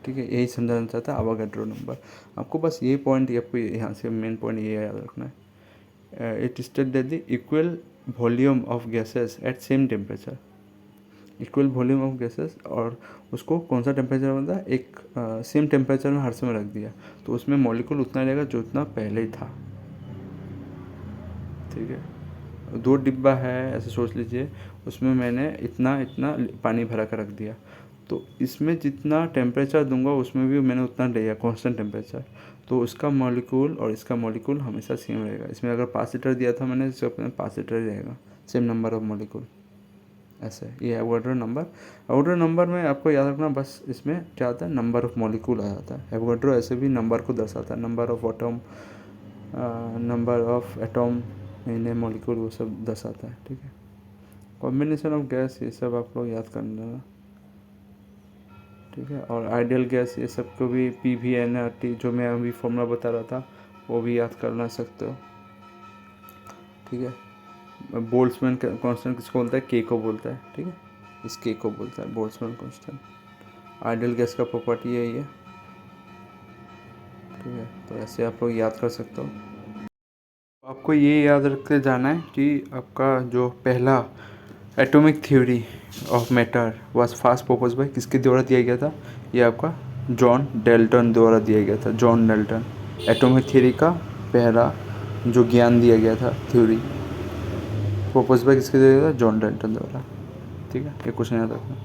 ठीक है, यही समझाना चाहता है अवोगाड्रो नंबर। आपको बस ये पॉइंट, आपको यहाँ से मेन पॉइंट ये याद रखना है। It state that the equal volume of gases at same temperature, equal volume of gases, और उसको कौन सा टेम्परेचर बनता है, एक सेम टेम्परेचर में हर समय रख दिया तो उसमें मॉलिक्यूल उतना रहेगा जो उतना पहले ही था, ठीक है। 2 डिब्बा है ऐसे सोच लीजिए, उसमें मैंने इतना इतना पानी भरा कर रख दिया, तो इसमें जितना टेम्परेचर दूंगा उसमें भी मैंने उतना लिया कांस्टेंट टेम्परेचर, तो उसका मॉलिक्यूल और इसका मॉलिक्यूल हमेशा सेम रहेगा। इसमें अगर 5 लीटर दिया था मैंने, इसका 5 लीटर ही रहेगा, सेम नंबर ऑफ मॉलिक्यूल, ऐसे। ये एवोगाड्रो नंबर। एवोगाड्रो नंबर में आपको याद रखना बस, इसमें क्या आता है, नंबर ऑफ मॉलिक्यूल आ जाता है। एवोगाड्रो ऐसे भी नंबर को दर्शाता है, number of atom, number of atom in A molecule, वो सब दर्शाता है, ठीक है। कॉम्बिनेशन ऑफ गैस, ये सब आप लोग याद करना, ठीक है। और आइडियल गैस, ये सब को भी PV जो मैं अभी फॉर्मूला बता रहा था वो भी याद करना सकते हो, ठीक है। बोल्ट्जमैन कांस्टेंट किसको बोलता है, K को बोलता है, ठीक है, इस K को बोलता है बोल्ट्जमैन कांस्टेंट। आइडियल गैस का प्रॉपर्टी यही है, ठीक है। तो ऐसे आप लोग याद कर सकते हो। आपको ये याद रखते जाना है कि आपका जो पहला atomic theory of matter was fast propose by किसके द्वारा दिया गया था, ये आपका जॉन डाल्टन द्वारा दिया गया था। जॉन डाल्टन, एटॉमिक थ्योरी का पहला जो ज्ञान दिया गया था, थ्योरी प्रपोज बाय किसके दिया गया था, जॉन डाल्टन द्वारा, ठीक है। ये क्वेश्चन याद रखना।